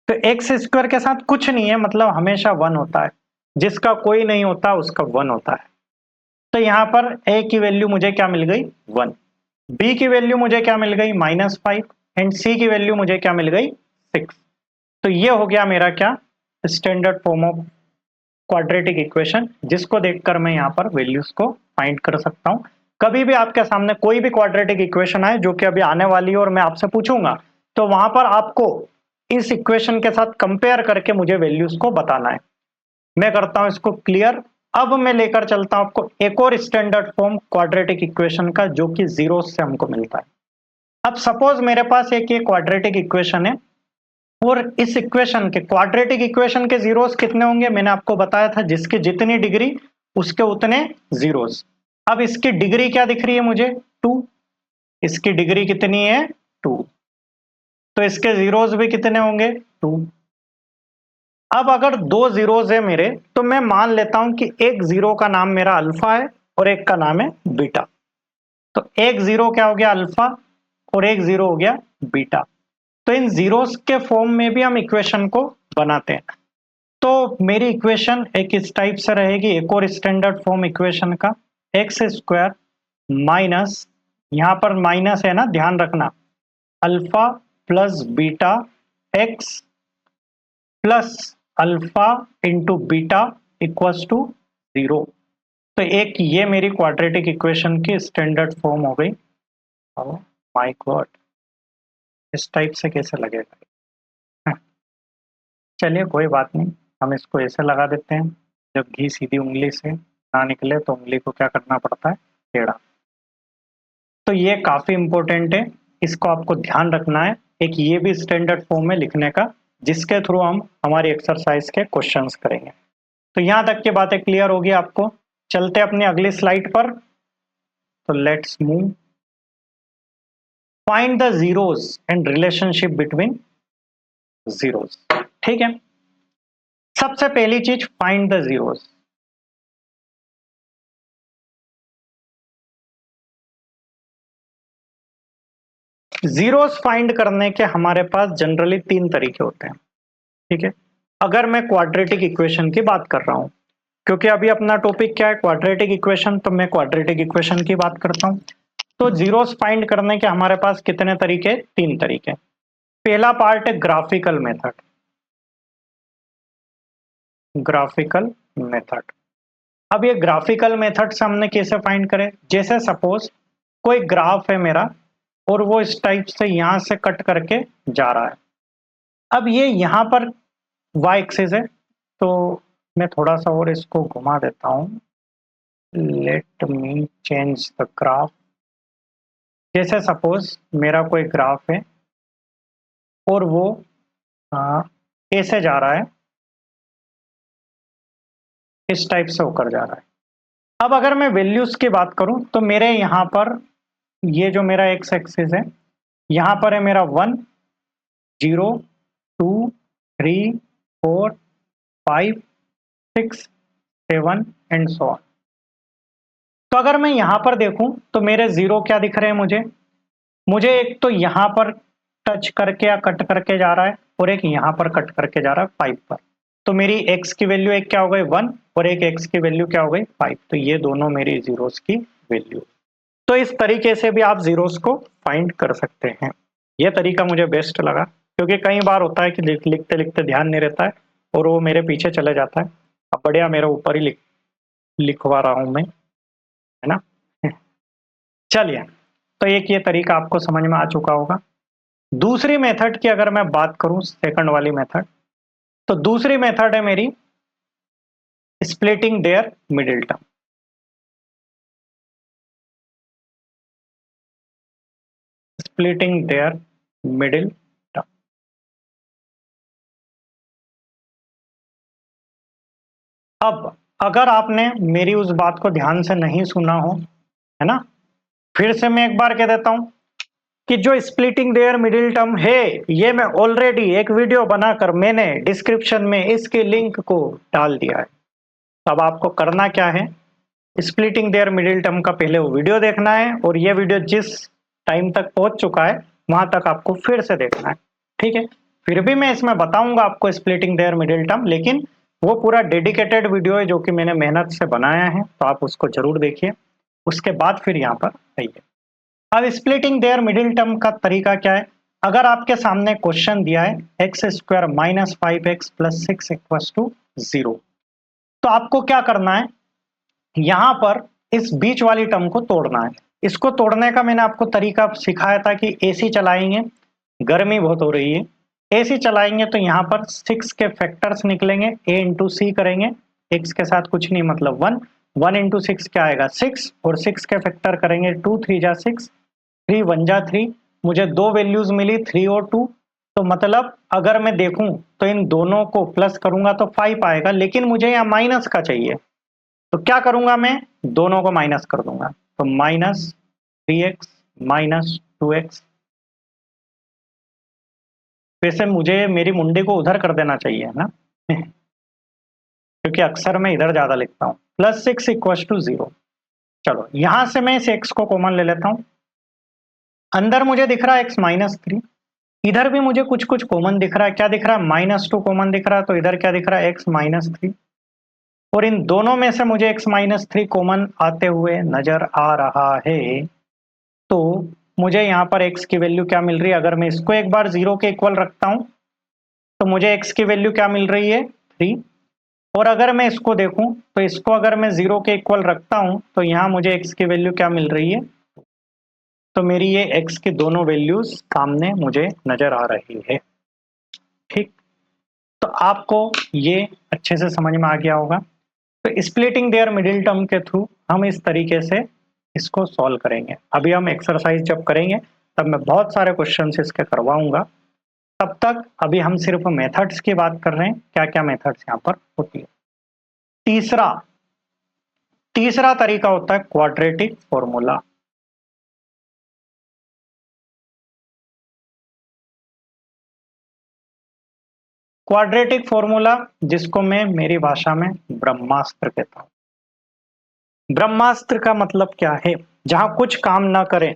तो एक्स स्क्वायर के साथ कुछ नहीं है, मतलब हमेशा 1 होता है, जिसका कोई नहीं होता उसका 1 होता है। तो यहाँ पर ए की वैल्यू मुझे क्या मिल गई? 1। बी की वैल्यू मुझे क्या मिल गई? -5। एंड सी की वैल्यू मुझे क्या मिल गई? 6। तो ये हो गया मेरा क्या? Standard form of quadratic equation, जिसको देखकर मैं यहाँ पर वैल्यूज को फाइंड कर सकता हूँ। कभी भी आपके सामने कोई भी क्वाड्रेटिक इक्वेशन आए, जो कि अभी आने वाली है और मैं आपसे पूछूंगा, तो वहां पर आपको इस इक्वेशन के साथ कंपेयर करके मुझे वैल्यूज को बताना है। मैं करता हूं इसको क्लियर। अब मैं लेकर चलता हूं आपको एक और स्टैंडर्ड फॉर्म क्वाड्रेटिक इक्वेशन का, जो कि जीरो से हमको मिलता है। अब सपोज मेरे पास एक ये क्वाड्रेटिक इक्वेशन है और इस इक्वेशन के क्वाड्रेटिक इक्वेशन के जीरोस कितने होंगे, मैंने आपको बताया था जिसकी जितनी डिग्री उसके उतने जीरोस। अब इसकी डिग्री क्या दिख रही है मुझे, 2, इसकी डिग्री कितनी है 2, तो इसके जीरोस भी कितने होंगे 2। अब अगर दो जीरोस है मेरे, तो मैं मान लेता हूं कि एक जीरो का नाम मेरा अल्फा है और एक का नाम है बीटा। तो एक जीरो क्या हो गया अल्फा और एक जीरो हो गया बीटा। तो इन जीरोस के फॉर्म में भी हम इक्वेशन को बनाते हैं। तो मेरी इक्वेशन एक इस टाइप से रहेगी, एक और स्टैंडर्ड फॉर्म इक्वेशन का, एक्स स्क्वायर माइनस, यहां पर माइनस है ना ध्यान रखना, alpha plus beta x plus alpha into beta equals to 0। तो एक ये मेरी क्वाड्रेटिक इक्वेशन की स्टैंडर्ड फॉर्म हो गई। माय गॉड, इस टाइप से कैसे लगेगा? चलिए कोई बात नहीं, हम इसको ऐसे लगा देते हैं, जब घी सीधी उंगली से ना निकले तो उंगली को क्या करना पड़ता है, टेढ़ा। तो ये काफी इंपॉर्टेंट है, इसको आपको ध्यान रखना है। एक ये भी स्टैंडर्ड फॉर्म में लिखने का, जिसके थ्रू हम हमारी एक्सरसाइज के क्वेश्चंस करेंगे। तो यहां तक की बातें क्लियर होगी आपको। चलते अपनी अगली स्लाइड पर। तो let's move, find the zeros and relationship between zeros. ठीक है, सबसे पहली चीज find the zeros. Zeros find करने के हमारे पास जनरली 3 तरीके होते हैं। ठीक है, अगर मैं क्वाड्रेटिक इक्वेशन की बात कर रहा हूं, क्योंकि अभी अपना टॉपिक क्या है, क्वाड्रेटिक इक्वेशन, तो मैं क्वाड्रेटिक इक्वेशन की बात करता हूं। तो जीरोस फाइंड करने के हमारे पास कितने तरीके, 3 तरीके। पहला पार्ट है ग्राफिकल मेथड। ग्राफिकल मेथड, अब ये ग्राफिकल मेथड से हमने कैसे फाइंड करें, जैसे सपोज कोई ग्राफ है मेरा और वो इस टाइप से यहां से कट करके जा रहा है। अब ये यहां पर y एक्सिस है, तो मैं थोड़ा सा और इसको घुमा देता हूं। Let me change the graph. जैसे सपोज मेरा कोई ग्राफ है और वो ऐसे जा रहा है, इस टाइप से होकर जा रहा है। अब अगर मैं वैल्यूज की बात करूं तो मेरे यहाँ पर ये जो मेरा एक्स एक्सिस है, यहाँ पर है मेरा 1, 0, 2, 3, 4, 5, 6, 7 एंड सो ऑन। तो अगर मैं यहाँ पर देखूं तो मेरे जीरो क्या दिख रहे हैं मुझे एक तो यहाँ पर टच करके या कट करके जा रहा है और एक यहाँ पर कट करके जा रहा है 5 पर। तो मेरी x की वैल्यू एक क्या हो गई 1 और एक x की वैल्यू क्या हो गई 5। तो ये दोनों मेरी जीरोस की वैल्यू। तो इस तरीके से भी आप जीरोस को फाइंड कर सकते हैं। ये तरीका मुझे बेस्ट लगा, क्योंकि कई बार होता है कि लिखते लिखते ध्यान नहीं रहता है और वो मेरे पीछे चले जाता है। अब बढ़िया मेरे ऊपर ही लिखवा रहा हूं मैं, है ना। चलिए, तो एक ये तरीका आपको समझ में आ चुका होगा। दूसरी मेथड की अगर मैं बात करूं, सेकंड वाली मेथड, तो दूसरी मेथड है मेरी splitting their middle term. Splitting their middle term. अब अगर आपने मेरी उस बात को ध्यान से नहीं सुना हो, है ना, फिर से मैं एक बार कह देता हूं कि जो स्प्लिटिंग देयर मिडिल टर्म है, ये मैं ऑलरेडी एक वीडियो बनाकर मैंने डिस्क्रिप्शन में इसके लिंक को डाल दिया है। अब आपको करना क्या है, स्प्लिटिंग देयर मिडिल टर्म का पहले वो वीडियो देखना है और ये वीडियो जिस टाइम तक पहुंच चुका है वहां तक आपको फिर से देखना है। ठीक है, फिर भी मैं इसमें बताऊंगा आपको स्प्लिटिंग देयर मिडिल टर्म, लेकिन वो पूरा डेडिकेटेड वीडियो है जो कि मैंने मेहनत से बनाया है, तो आप उसको जरूर देखिए। उसके बाद फिर यहाँ पर आइए। अब स्प्लिटिंग देयर मिडिल टर्म का तरीका क्या है, अगर आपके सामने क्वेश्चन दिया है x square minus 5x plus 6 equal to 0, तो आपको क्या करना है, यहां पर इस बीच वाली टर्म को तोड़ना है। इसको तोड़ने का मैंने आपको तरीका सिखाया था कि एसी चलाएंगे, गर्मी बहुत हो रही है, एसी चलाएंगे तो यहाँ पर 6 के फैक्टर्स निकलेंगे, a इंटू सी करेंगे, x के साथ कुछ नहीं मतलब 1, 1 इंटू 6 क्या आएगा 6, और 6 के फैक्टर करेंगे 2 3 जा 6, 3 1 जा 3, मुझे दो वैल्यूज मिली 3 और 2, तो मतलब अगर मैं देखूं तो इन दोनों को प्लस करूंगा तो 5 आएगा, लेकिन मुझे यहाँ माइनस का चाहिए, तो क्या करूंगा मैं, दोनों को माइनस कर दूंगा, तो -3x -2x। वैसे मुझे मेरी मुंडी को उधर कर देना चाहिए ना क्योंकि अक्सर मैं इधर ज्यादा लिखता हूँ। +6 = 0। चलो यहां से मैं इस x को कॉमन ले लेता हूं। अंदर मुझे दिख रहा है x-3, इधर भी मुझे कुछ कुछ कॉमन दिख रहा है। क्या दिख रहा है, -2 कॉमन दिख रहा है, तो इधर क्या दिख रहा है, x-3। और इन दोनों में से मुझे x-3 कॉमन आते हुए नजर आ रहा है, तो मुझे यहाँ पर x की वैल्यू क्या मिल रही है, अगर मैं इसको एक बार 0 के इक्वल रखता हूं तो मुझे x की वैल्यू क्या मिल रही है, 3। और अगर मैं इसको देखूं तो इसको अगर मैं 0 के इक्वल रखता हूं तो यहाँ मुझे x की वैल्यू क्या मिल रही है, तो मेरी ये x की दोनों वैल्यूज सामने मुझे नजर आ रही है। ठीक, तो आपको ये अच्छे से समझ में आ गया होगा। तो स्प्लिटिंग देयर मिडिल टर्म के थ्रू हम इस तरीके से इसको सॉल्व करेंगे। अभी हम एक्सरसाइज जब करेंगे तब मैं बहुत सारे क्वेश्चंस इसके करवाऊंगा। तब तक अभी हम सिर्फ मेथड्स की बात कर रहे हैं, क्या क्या मेथड्स यहाँ पर होती है। तीसरा तीसरा तरीका होता है क्वाड्रेटिक फॉर्मूला। क्वाड्रेटिक फॉर्मूला, जिसको मैं मेरी भाषा में ब्रह्मास्त्र कहता हूं। ब्रह्मास्त्र का मतलब क्या है, जहां कुछ काम ना करें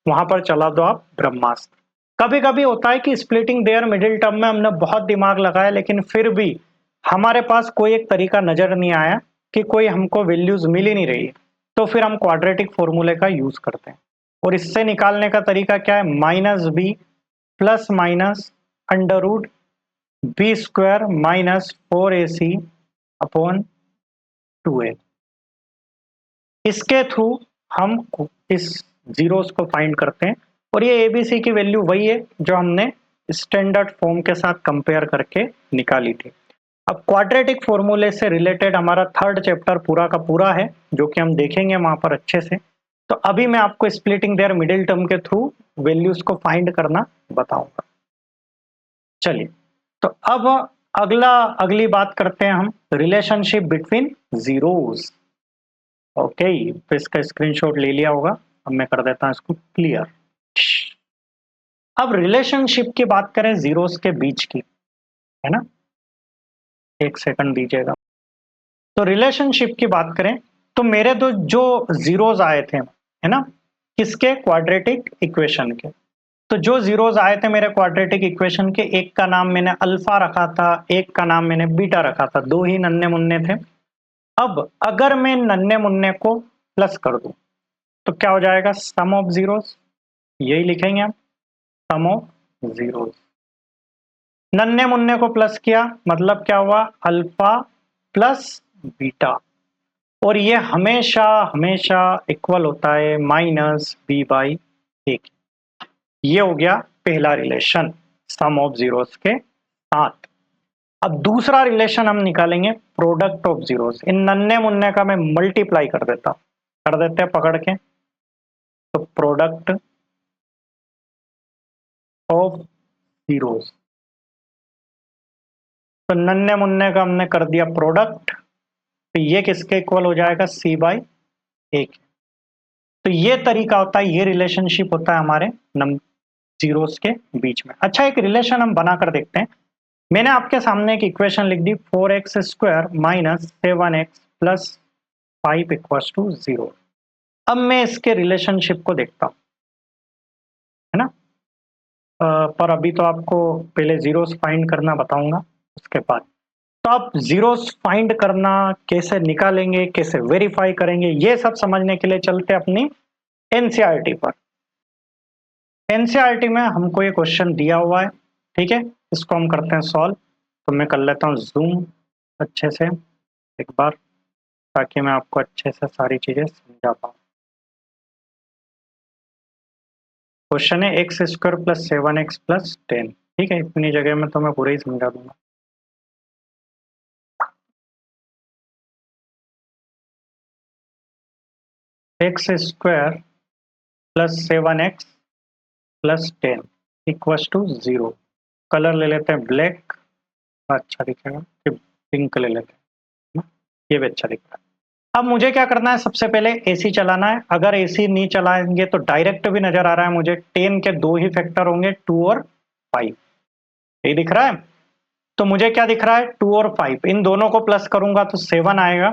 वहां पर चला दो आप ब्रह्मास्त्र। कभी कभी होता है कि स्प्लिटिंग देयर मिडिल टर्म में हमने बहुत दिमाग लगाया, लेकिन फिर भी हमारे पास कोई एक तरीका नजर नहीं आया, कि कोई हमको वैल्यूज मिल ही नहीं रही है, तो फिर हम क्वाड्रेटिक फॉर्मूले का यूज करते हैं। और इससे निकालने का तरीका क्या है, -b plus minus √b² -4ac upon 2a। इसके थ्रू हम इस जीरोस को फाइंड करते हैं, और ये एबीसी की वैल्यू वही है जो हमने स्टैंडर्ड फॉर्म के साथ कंपेयर करके निकाली थी। अब क्वाड्रेटिक फॉर्मूले से रिलेटेड हमारा थर्ड चैप्टर पूरा का पूरा है, जो कि हम देखेंगे वहां पर अच्छे से। तो अभी मैं आपको स्प्लिटिंग देयर मिडिल टर्म के थ्रू वैल्यूज को फाइंड करना बताऊंगा। चलिए, तो अब अगली बात करते हैं हम रिलेशनशिप बिटवीन जीरोस। ओके, तो इसका स्क्रीनशॉट ले लिया होगा। अब मैं कर देता हूं इसको क्लियर। अब रिलेशनशिप की बात करें जीरोस के बीच की, है ना, एक सेकंड दीजिएगा। तो रिलेशनशिप की बात करें तो मेरे दो जो जीरोस आए थे, है ना, किसके, क्वाड्रेटिक इक्वेशन के। तो जो जीरोस आए थे मेरे क्वाड्रेटिक इक्वेशन के, एक का नाम मैंने अल्फा रखा था, एक का नाम मैंने बीटा रखा था, दो ही नन्हे मुन्ने थे। अब अगर मैं नन्हे मुन्ने को प्लस कर दूं तो क्या हो जाएगा, सम ऑफ जीरोस, यही लिखेंगे हम, सम ऑफ जीरोस। नन्हे मुन्ने को प्लस किया मतलब क्या हुआ, अल्फा प्लस बीटा, और ये हमेशा हमेशा इक्वल होता है -b/a। ये हो गया पहला रिलेशन सम ऑफ जीरोस के साथ। अब दूसरा रिलेशन हम निकालेंगे प्रोडक्ट ऑफ जीरोस। इन नन्हे मुन्ने का मैं मल्टीप्लाई कर देता हूं, कर देते हैं पकड़ के, तो प्रोडक्ट ऑफ जीरोस। तो नन्हे मुन्ने का हमने कर दिया प्रोडक्ट, तो ये किसके इक्वल हो जाएगा, c/a। तो ये तरीका होता है, ये रिलेशनशिप होता है हमारे जीरोस के बीच में। अच्छा, एक रिलेशन हम बनाकर देखते हैं। मैंने आपके सामने एक इक्वेशन लिख दी, 4x² - 7x + 5 = 0। अब मैं इसके रिलेशनशिप को देखता हूं, है ना। पर अभी तो आपको पहले जीरोस फाइंड करना बताऊंगा उसके बाद। तो आप जीरोस फाइंड करना कैसे निकालेंगे, कैसे वेरीफाई करेंगे, ये सब समझने के लिए चलते अपनी एनसीईआरटी पर। एनसीईआरटी में हमको ये क्वेश्चन दिया हुआ है, ठीक है, इसको हम करते हैं सॉल्व। तो मैं कर लेता हूँ जूम अच्छे से एक बार, ताकि मैं आपको अच्छे से सारी चीजें समझा पाऊँ। क्वेश्चन है x² + 7x + 10। ठीक है, इतनी जगह में तो मैं पूरा ही समझा दूंगा। x² + 7x plus 10 equals to 0। Colour ले लेते हैं ब्लैक, अच्छा दिखेगा, फिर पिंक ले लेते हैं, ये भी अच्छा दिख रहा है। अब मुझे क्या करना है, सबसे पहले एसी चलाना है। अगर एसी नहीं चलाएंगे तो डायरेक्ट भी नजर आ रहा है मुझे 10 के दो ही फैक्टर होंगे, 2 और 5, ये दिख रहा है। तो मुझे क्या दिख रहा है, 2 और 5, इन दोनों को प्लस करूंगा तो 7 आएगा।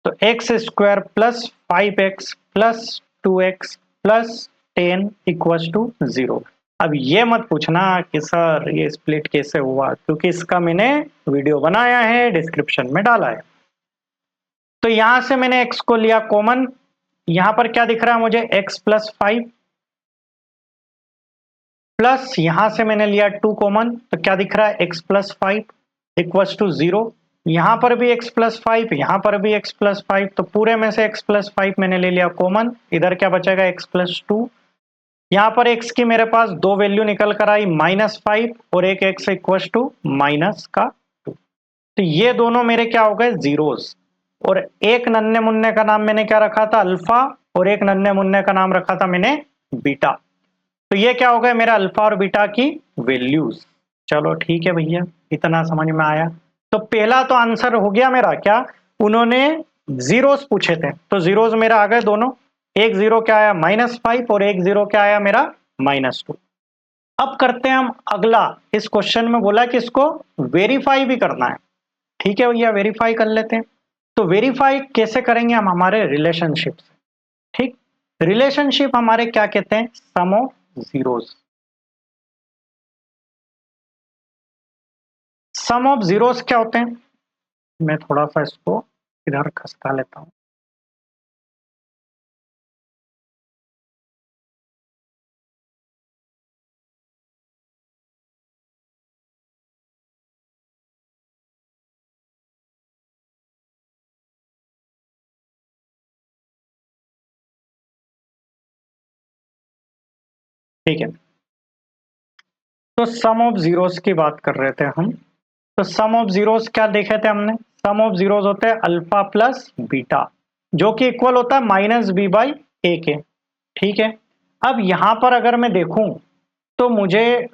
तो x square plus 5x plus 2x plus 10 equals to 0। अब ये मत पूछना कि सर ये स्प्लिट कैसे हुआ, क्योंकि इसका मैंने वीडियो बनाया है, डिस्क्रिप्शन में डाला है। तो यहां से मैंने x को लिया कॉमन, यहां पर क्या दिख रहा है मुझे, x प्लस 5 प्लस यहां से मैंने लिया 2 कॉमन, तो क्या दिख रहा है, x प्लस 5 इक्वल्स टू 0। यहां पर भी x प्लस 5, यहां पर भी x प्लस 5, तो पूरे में से x प्लस 5 मैंने ले लिया कॉमन, इधर क्या बचेगा, x प्लस 2। यहां पर x की मेरे पास दो वैल्यू निकल कर आई, -5 और एक x इक्वल्स टू माइनस का 2। तो ये दोनों मेरे क्या हो गए, जीरोस। और एक नन्हे मुन्ने का नाम मैंने क्या रखा था, अल्फा, और एक नन्हे मुन्ने का नाम रखा था मैंने बीटा। तो ये क्या हो गया, मेरा अल्फा और बीटा की वैल्यूज। चलो ठीक है भैया, इतना समझ में आया। तो पहला तो आंसर हो गया मेरा, क्या उन्होंने जीरोस पूछे थे, तो जीरोस मेरा आ गए दोनों। एक जीरो क्या आया, -5, और एक जीरो क्या आया मेरा, -2। अब करते हैं हम अगला। इस क्वेश्चन में बोला कि इसको वेरीफाई भी करना है। ठीक है भैया, वेरीफाई कर लेते हैं। तो वेरीफाई कैसे करेंगे हम, हमारे रिलेशनशिप से। ठीक, रिलेशनशिप हमारे क्या कहते हैं, sum of zeros. Sum of zeros क्या होते हैं, मैं थोड़ा सा इसको इधर खसका लेता हूं। ठीक है, तो सम ऑफ जीरोस की बात कर रहे थे हम। तो सम ऑफ जीरोस क्या देखे थे हमने, सम ऑफ जीरोस होते हैं अल्फा प्लस बीटा, जो कि इक्वल होता है -b/a के। ठीक है, अब यहां पर अगर मैं देखूं तो मुझे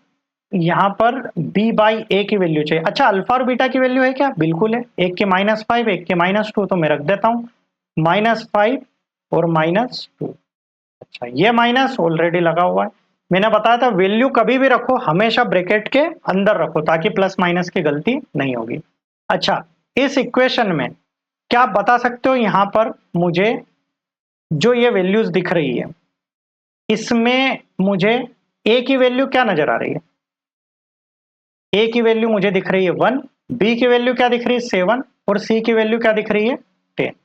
यहां पर b/a की वैल्यू चाहिए। अच्छा, अल्फा और बीटा की वैल्यू है क्या, बिल्कुल है, एक के -5 एक के -2, तो मैं रख देता हूं -5 और -2। अच्छा, ये माइनस ऑलरेडी लगा हुआ है। मैंने बताया था वैल्यू कभी भी रखो हमेशा ब्रैकेट के अंदर रखो, ताकि प्लस माइनस की गलती नहीं होगी। अच्छा, इस इक्वेशन में क्या आप बता सकते हो, यहां पर मुझे जो ये वैल्यूज दिख रही है, इसमें मुझे ए की वैल्यू क्या नजर आ रही है, ए की वैल्यू मुझे दिख रही है 1, बी की वैल्यू क्या दिख रही है 7, और सी की वैल्यू क्या दिख रही है 10।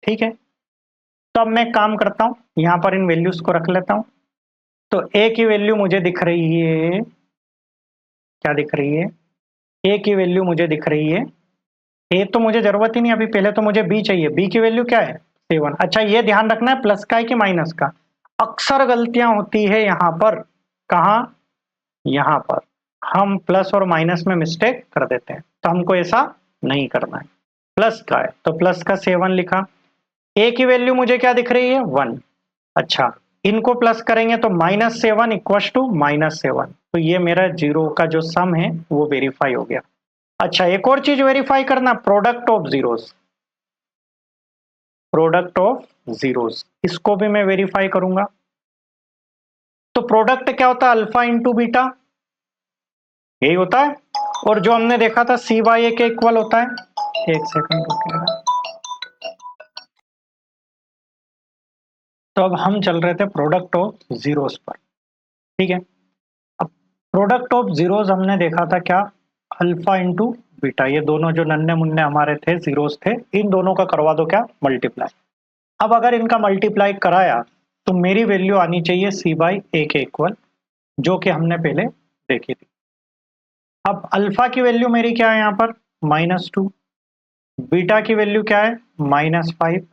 ठीक है, तो अब मैं काम करता हूं, यहां पर इन वैल्यूज को रख लेता हूं। तो ए की वैल्यू मुझे दिख रही है, क्या दिख रही है, ए की वैल्यू मुझे दिख रही है, ए तो मुझे जरूरत ही नहीं अभी, पहले तो मुझे बी चाहिए, बी की वैल्यू क्या है 7। अच्छा, ये ध्यान रखना है प्लस का है कि माइनस का, अक्सर गलतियां होती है यहां पर, कहा, यहां पर हम प्लस और माइनस में मिस्टेक कर देते हैं, तो हमको ऐसा नहीं करना है। प्लस का है तो प्लस का 7 लिखा, ए की वैल्यू मुझे क्या दिख रही है 1। अच्छा, इनको प्लस करेंगे तो -7 इक्वल टू -7, तो ये मेरा जीरो का जो सम है वो वेरीफाई हो गया। अच्छा, एक और चीज वेरीफाई करना, product of zeros, product of zeros, इसको भी मैं वेरीफाई करूंगा। तो प्रोडक्ट क्या होता है, अल्फा इंटू बीटा, यही होता है। और जो हमने देखा था c/a के इक्वल होता है, एक सेकंड रुकिएगा। तो अब हम चल रहे थे प्रोडक्ट ऑफ जीरोस पर। ठीक है, अब प्रोडक्ट ऑफ जीरोस हमने देखा था क्या, अल्फा इंटू बीटा, ये दोनों जो नन्हे मुन्ने हमारे थे जीरोस थे, इन दोनों का करवा दो क्या, मल्टीप्लाई। अब अगर इनका मल्टीप्लाई कराया तो मेरी वैल्यू आनी चाहिए c/a के इक्वल, जो कि हमने पहले देखी थी। अब अल्फा की वैल्यू मेरी क्या है यहाँ पर, -2, बीटा की वैल्यू क्या है -5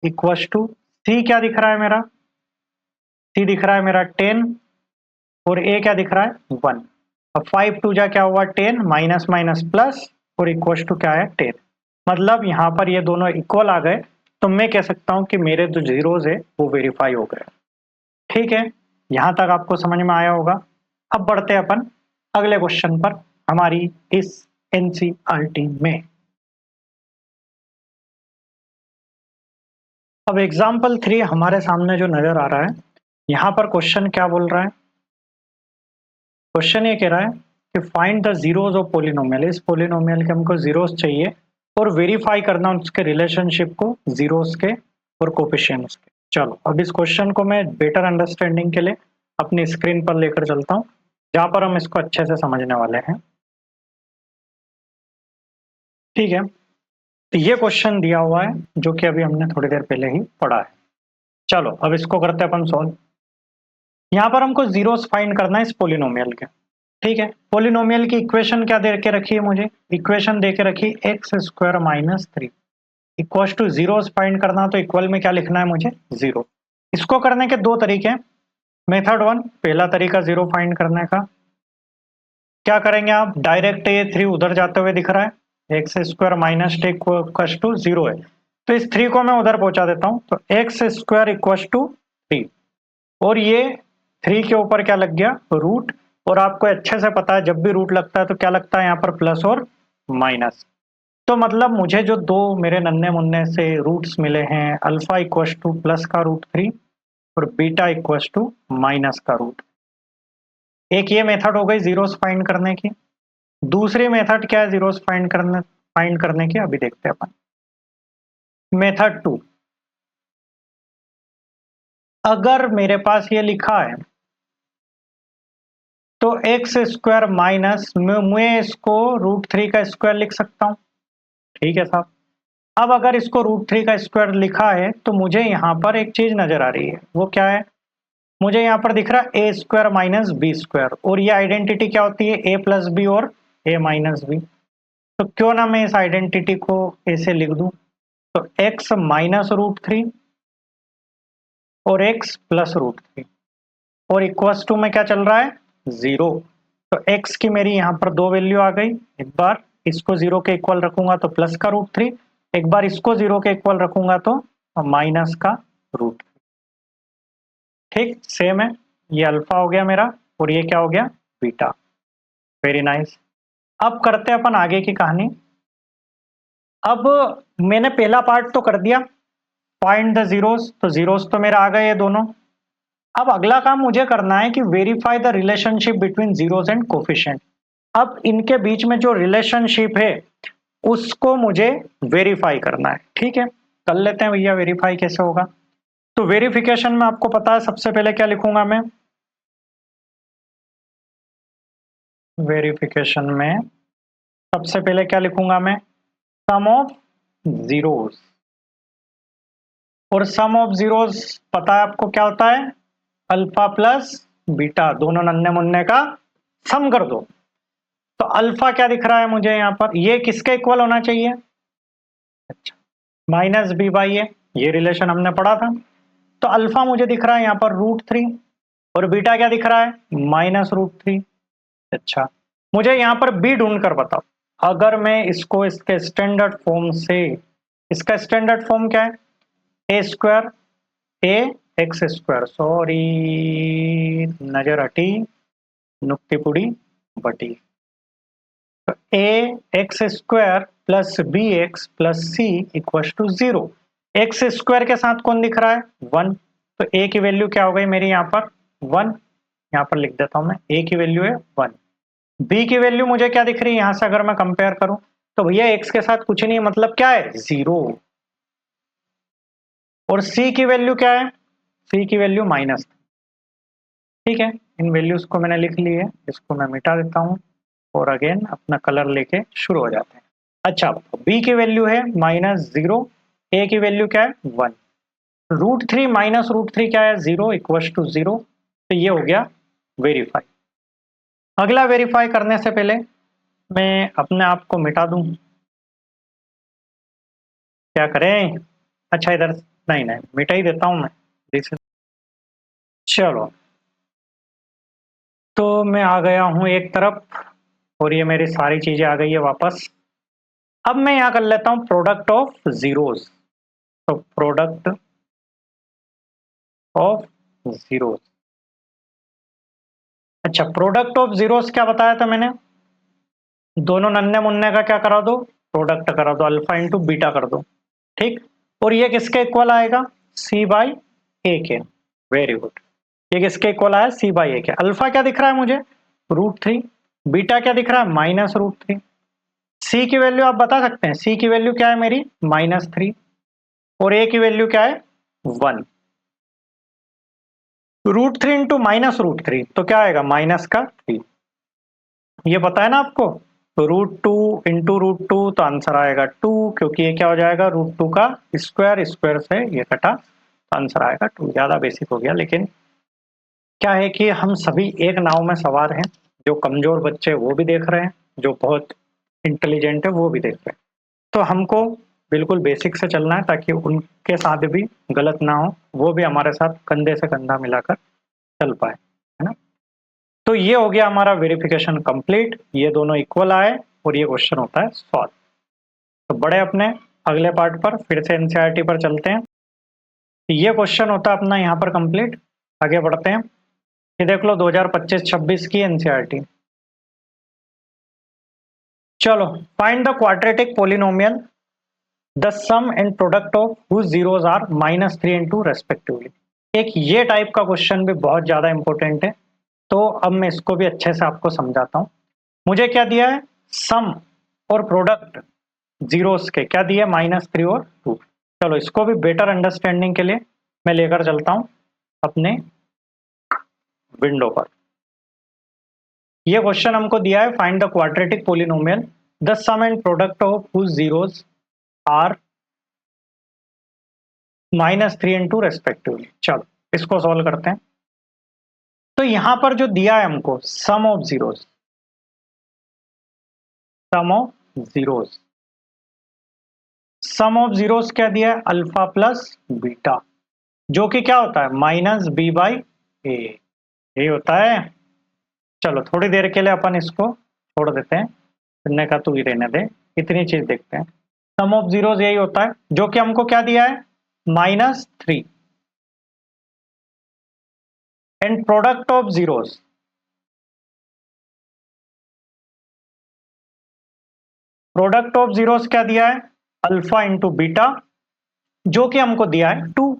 इक्वल टू, सी क्या दिख रहा है मेरा, सी दिख रहा है मेरा 10, और ए क्या दिख रहा है 1। अब 5 2 जा क्या हुआ 10, माइनस माइनस प्लस, और इक्वल टू क्या है 10। मतलब यहाँ पर ये दोनों इक्वल आ गए, तो मैं कह सकता हूँ कि मेरे जो जीरोज है वो वेरीफाई हो गए। ठीक है, यहां तक आपको समझ में आया होगा। अब बढ़ते हैं अपन अगले क्वेश्चन पर हमारी इस एनसीईआरटी में। अब एग्जाम्पल 3 हमारे सामने जो नजर आ रहा है, यहां पर क्वेश्चन क्या बोल रहा है? क्वेश्चन ये कह रहा है कि find the zeros of polynomial. इस पोलिनोमियल के हमको जीरोस चाहिए और वेरीफाई करना उसके रिलेशनशिप को जीरोस के और कोफिशिएंट्स के। चलो अब इस क्वेश्चन को मैं बेटर अंडरस्टैंडिंग के लिए अपनी स्क्रीन पर लेकर चलता हूं, जहां पर हम इसको अच्छे से समझने वाले हैं। ठीक है, तो ये क्वेश्चन दिया हुआ है जो कि अभी हमने थोड़ी देर पहले ही पढ़ा है। चलो अब इसको करते हैं अपन सॉल्व। यहाँ पर हमको जीरोस फाइंड करना है इस पोलिनोमियल के। ठीक है, पोलिनोमियल की इक्वेशन क्या दे के रखी है मुझे? इक्वेशन दे के रखी x square minus 3 equal two zeros find करना, तो इक्वल में क्या लिखना है मुझे? जीरो। इसको करने के दो तरीके हैं। मेथड 1, पहला तरीका जीरो फाइंड करने का, क्या करेंगे आप? डायरेक्ट ये 3 उधर जाते हुए दिख रहा है, x square minus equal to zero है, तो इस 3 को मैं उधर पहुंचा देता हूं, तो एक्स स्क्वायर इक्वल टू 3 और ये 3 के ऊपर क्या लग गया? रूट। और आपको अच्छे से पता है जब भी रूट लगता है तो क्या लगता है यहाँ पर? प्लस और माइनस। तो मतलब मुझे जो दो मेरे नन्हे मुन्ने से रूट्स मिले हैं, अल्फा इक्वल टू प्लस का रूट 3 और बीटा इक्वल टू माइनस का रूट। एक ये मेथड हो गई जीरोस फाइंड करने की। दूसरी मेथड क्या है जीरोस फाइंड करने की? अभी देखते हैं अपन। मेथड 2, अगर मेरे पास ये लिखा है तो एक्स स्क्वायर माइनस, मैं इसको रूट 3 का स्क्वायर लिख सकता हूं। ठीक है साहब। अब अगर इसको रूट 3 का स्क्वायर लिखा है तो मुझे यहाँ पर एक चीज नजर आ रही है, वो क्या है? मुझे यहाँ पर दिख रहा है A square minus B square, और ये आइडेंटिटी क्या होती है? ए प्लस बी और ए माइनस बी। तो क्यों ना मैं इस आइडेंटिटी को ऐसे लिख दूं, तो एक्स माइनस रूट 3 और एक्स प्लस रूट 3 और इक्वल्स टू में क्या चल रहा है? जीरो। तो एक्स की मेरी यहाँ पर दो वैल्यू आ गई। एक बार इसको जीरो के इक्वल रखूंगा तो प्लस का रूट 3, एक बार इसको जीरो के इक्वल रखूंगा तो माइनस का रूट। ठीक सेम है, ये अल्फा हो गया मेरा और ये क्या हो गया? बीटा। Very nice. अब करते हैं अपन आगे की कहानी। अब मैंने पहला पार्ट तो कर दिया, फाइंड द जीरोस, तो जीरोस तो मेरा आ गए ये दोनों। अब अगला काम मुझे करना है कि verify the relationship between zeros and coefficient. अब इनके बीच में जो रिलेशनशिप है उसको मुझे वेरीफाई करना है। ठीक है, कर लेते हैं भैया, वेरीफाई कैसे होगा? तो वेरिफिकेशन में आपको पता है सबसे पहले क्या लिखूंगा मैं? वेरिफिकेशन में सबसे पहले क्या लिखूंगा मैं? सम ऑफ जीरोस। और सम ऑफ जीरोस पता है आपको क्या होता है? अल्फा प्लस बीटा, दोनों नन्हे मुन्ने का सम कर दो। तो अल्फा क्या दिख रहा है मुझे यहाँ पर? ये किसके इक्वल होना चाहिए? अच्छा, माइनस बी बाई ए, ये रिलेशन हमने पढ़ा था। तो अल्फा मुझे दिख रहा है यहाँ पर रूट 3 और बीटा क्या दिख रहा है? Minus root 3। अच्छा, मुझे यहाँ पर बी ढूंढ कर बताओ। अगर मैं इसको इसके स्टैंडर्ड फॉर्म से, इसका स्टैंडर्ड फॉर्म क्या है? A square A X square, sorry नजर हटी, नुक्ती पुड़ी बटी। तो A X square plus B x plus C equal to zero. X square के साथ कौन दिख रहा है? 1। तो ए की वैल्यू क्या हो गई मेरी यहाँ पर? 1। यहाँ पर लिख देता हूं मैं, ए की वैल्यू है 1। बी की वैल्यू मुझे क्या दिख रही है यहां से अगर मैं कंपेयर करूं? तो भैया एक्स के साथ कुछ नहीं है, मतलब क्या है? जीरो। और सी की वैल्यू क्या है? सी की वैल्यू माइनस। ठीक है, इन वैल्यूज को मैंने लिख ली है, इसको मैं मिटा देता हूं और अगेन अपना कलर लेके शुरू हो जाते हैं। अच्छा, बी की वैल्यू है माइनस जीरो, ए की वैल्यू क्या है? 1। रूट 3 माइनस रूट 3 क्या है? Zero equal to zero. तो ये हो गया वेरीफाई। अगला वेरीफाई करने से पहले मैं अपने आप को मिटा दूं, क्या करें? अच्छा इधर, नहीं नहीं मिटा ही देता हूं मैं, देख सकते। चलो, तो मैं आ गया हूं एक तरफ और ये मेरी सारी चीजें आ गई है वापस। अब मैं यहाँ कर लेता हूँ प्रोडक्ट ऑफ जीरोस। तो प्रोडक्ट ऑफ जीरोस, अच्छा, प्रोडक्ट ऑफ जीरोस क्या बताया था मैंने? दोनों नन्हे मुन्ने का क्या करा दो, प्रोडक्ट करा दो, अल्फा इंटू बीटा कर दो, ठीक। और ये किसके इक्वल आएगा? सी बाई ए के। Very good. ये किसके इक्वल आया? सी बाई ए के। अल्फा क्या दिख रहा है मुझे? √3। बीटा क्या दिख रहा है? -√3। सी की वैल्यू आप बता सकते हैं? सी की वैल्यू क्या है मेरी? -3। और ए की वैल्यू क्या है? 1। √3 इंटू -√3 तो क्या आएगा? -3। ये पता है ना आपको? तो √2 इंटू √2 तो आंसर आएगा 2, क्योंकि ये क्या हो जाएगा? √2 का स्क्वायर, स्क्वायर से ये कटा तो आंसर आएगा 2। ज्यादा बेसिक हो गया, लेकिन क्या है कि हम सभी एक नाव में सवार हैं। जो कमजोर बच्चे वो भी देख रहे हैं, जो बहुत इंटेलिजेंट है वो भी देख रहे हैं। तो हमको बिल्कुल बेसिक से चलना है, ताकि उनके साथ भी गलत ना हो, वो भी हमारे साथ कंधे से कंधा मिलाकर चल पाए, है ना। तो ये हो गया हमारा वेरिफिकेशन कंप्लीट। ये दोनों इक्वल आए और ये क्वेश्चन होता है सॉल्व। तो बड़े अपने अगले पार्ट पर फिर से एनसीईआरटी पर चलते हैं। ये क्वेश्चन होता है अपना यहाँ पर कंप्लीट। आगे बढ़ते हैं। ये देख लो 2025-26 की एनसीईआरटी। चलो, find the quadratic polynomial the sum and product of whose zeros are -3 and 2 respectively. एक ये टाइप का क्वेश्चन भी बहुत ज्यादा इंपॉर्टेंट है। तो अब मैं इसको भी अच्छे से आपको समझाता हूँ। मुझे क्या दिया है? सम और प्रोडक्ट जीरोस के क्या दिया? -3 और 2। चलो, इसको भी बेटर अंडरस्टैंडिंग के लिए मैं लेकर चलता हूँ अपने विंडो पर। ये क्वेश्चन हमको दिया है, find the quadratic polynomial the sum and product of whose zeros are -3 and 2 respectively. चलो, इसको सॉल्व करते हैं। तो यहां पर जो दिया है हमको sum of zeros, sum of zeros, sum of zeros क्या दिया है? अल्फा प्लस बीटा, जो कि क्या होता है? -b/a। यही होता है। चलो, थोड़ी देर के लिए अपन इसको छोड़ देते हैं, फिरने का तू ही रहने दे। इतनी चीज देखते हैं। सम ऑफ जीरोस यही होता है, जो कि हमको क्या दिया है? -3 and product of zeros, product of zeros क्या दिया है? अल्फा इंटू बीटा, जो कि हमको दिया है 2।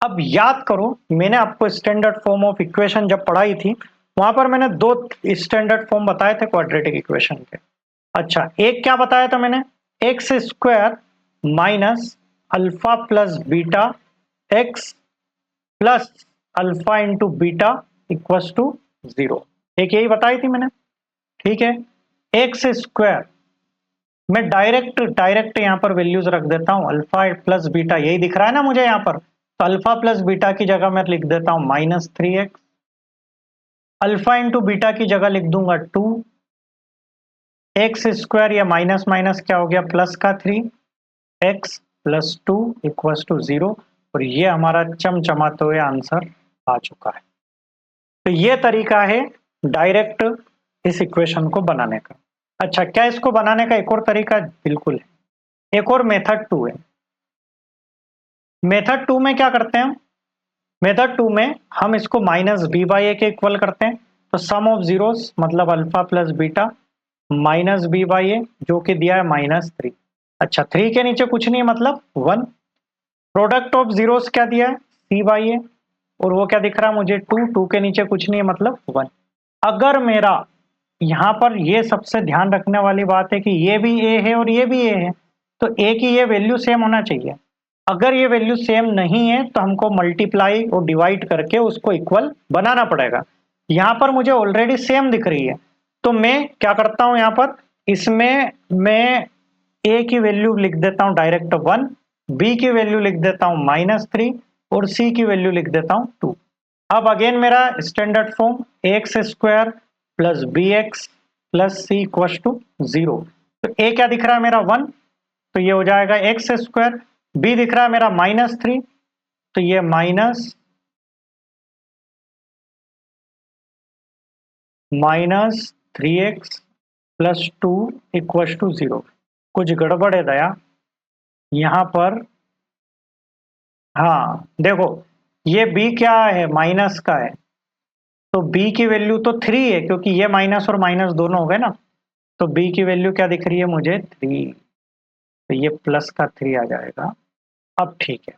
अब याद करो, मैंने आपको स्टैंडर्ड फॉर्म ऑफ इक्वेशन जब पढ़ाई थी, वहां पर मैंने 2 स्टैंडर्ड फॉर्म बताए थे क्वाड्रेटिक इक्वेशन के। अच्छा, एक क्या बताया था मैंने? X square minus alpha plus beta x plus alpha into beta equals to 0। एक यही बताई थी मैंने, ठीक है। एक्स स्क्वायर मैं डायरेक्ट डायरेक्ट यहाँ पर वैल्यूज रख देता हूँ। अल्फा प्लस बीटा यही दिख रहा है ना मुझे यहाँ पर, तो अल्फा प्लस बीटा की जगह मैं लिख देता हूँ -3x। अल्फा इंटू बीटा की जगह लिख दूंगा 2 एक्स स्क्वायर, या माइनस माइनस क्या हो गया? प्लस का 3x प्लस 2 इक्वल्स टू 0। और ये हमारा चमचमाते हुए आंसर आ चुका है। तो ये तरीका है डायरेक्ट इस इक्वेशन को बनाने का। अच्छा, क्या इसको बनाने का एक और तरीका? बिल्कुल है। एक और मेथड 2 है। मेथड 2 में क्या करते हैं हम? मेथड 2 में हम इसको -b/a के इक्वल करते हैं। तो सम ऑफ जीरोस मतलब अल्फा प्लस बीटा -b/a, जो कि दिया है -3। अच्छा, 3 के नीचे कुछ नहीं है, मतलब 1। प्रोडक्ट ऑफ जीरोस क्या दिया है? c/a, और वो क्या दिख रहा है मुझे? 2 के नीचे कुछ नहीं है, मतलब 1। अगर मेरा यहाँ पर ये सबसे ध्यान रखने वाली बात है कि ये भी a है और ये भी a है, तो a की ये वैल्यू सेम होना चाहिए। अगर ये वैल्यू सेम नहीं है तो हमको मल्टीप्लाई और डिवाइड करके उसको इक्वल बनाना पड़ेगा। यहाँ पर मुझे ऑलरेडी सेम दिख रही है, तो मैं क्या करता हूँ यहाँ पर? इसमें मैं a की वैल्यू लिख देता हूँ डायरेक्ट 1, b की वैल्यू लिख देता हूँ -3 और c की वैल्यू लिख देता हूँ 2। अब अगेन मेरा standard form x square plus B x plus C equal to 0। तो ए क्या दिख रहा है मेरा? 1, तो ये हो जाएगा एक्स स्क्वायर। बी दिख रहा है मेरा -3, तो ये -3x प्लस 2 इक्वल टू 0। कुछ गड़बड़ है दया यहाँ पर। हाँ देखो, ये b क्या है? माइनस का है, तो b की वैल्यू तो 3 है, क्योंकि ये माइनस और माइनस दोनों हो गए ना, तो b की वैल्यू क्या दिख रही है मुझे? 3, तो ये प्लस का 3 आ जाएगा। अब ठीक है,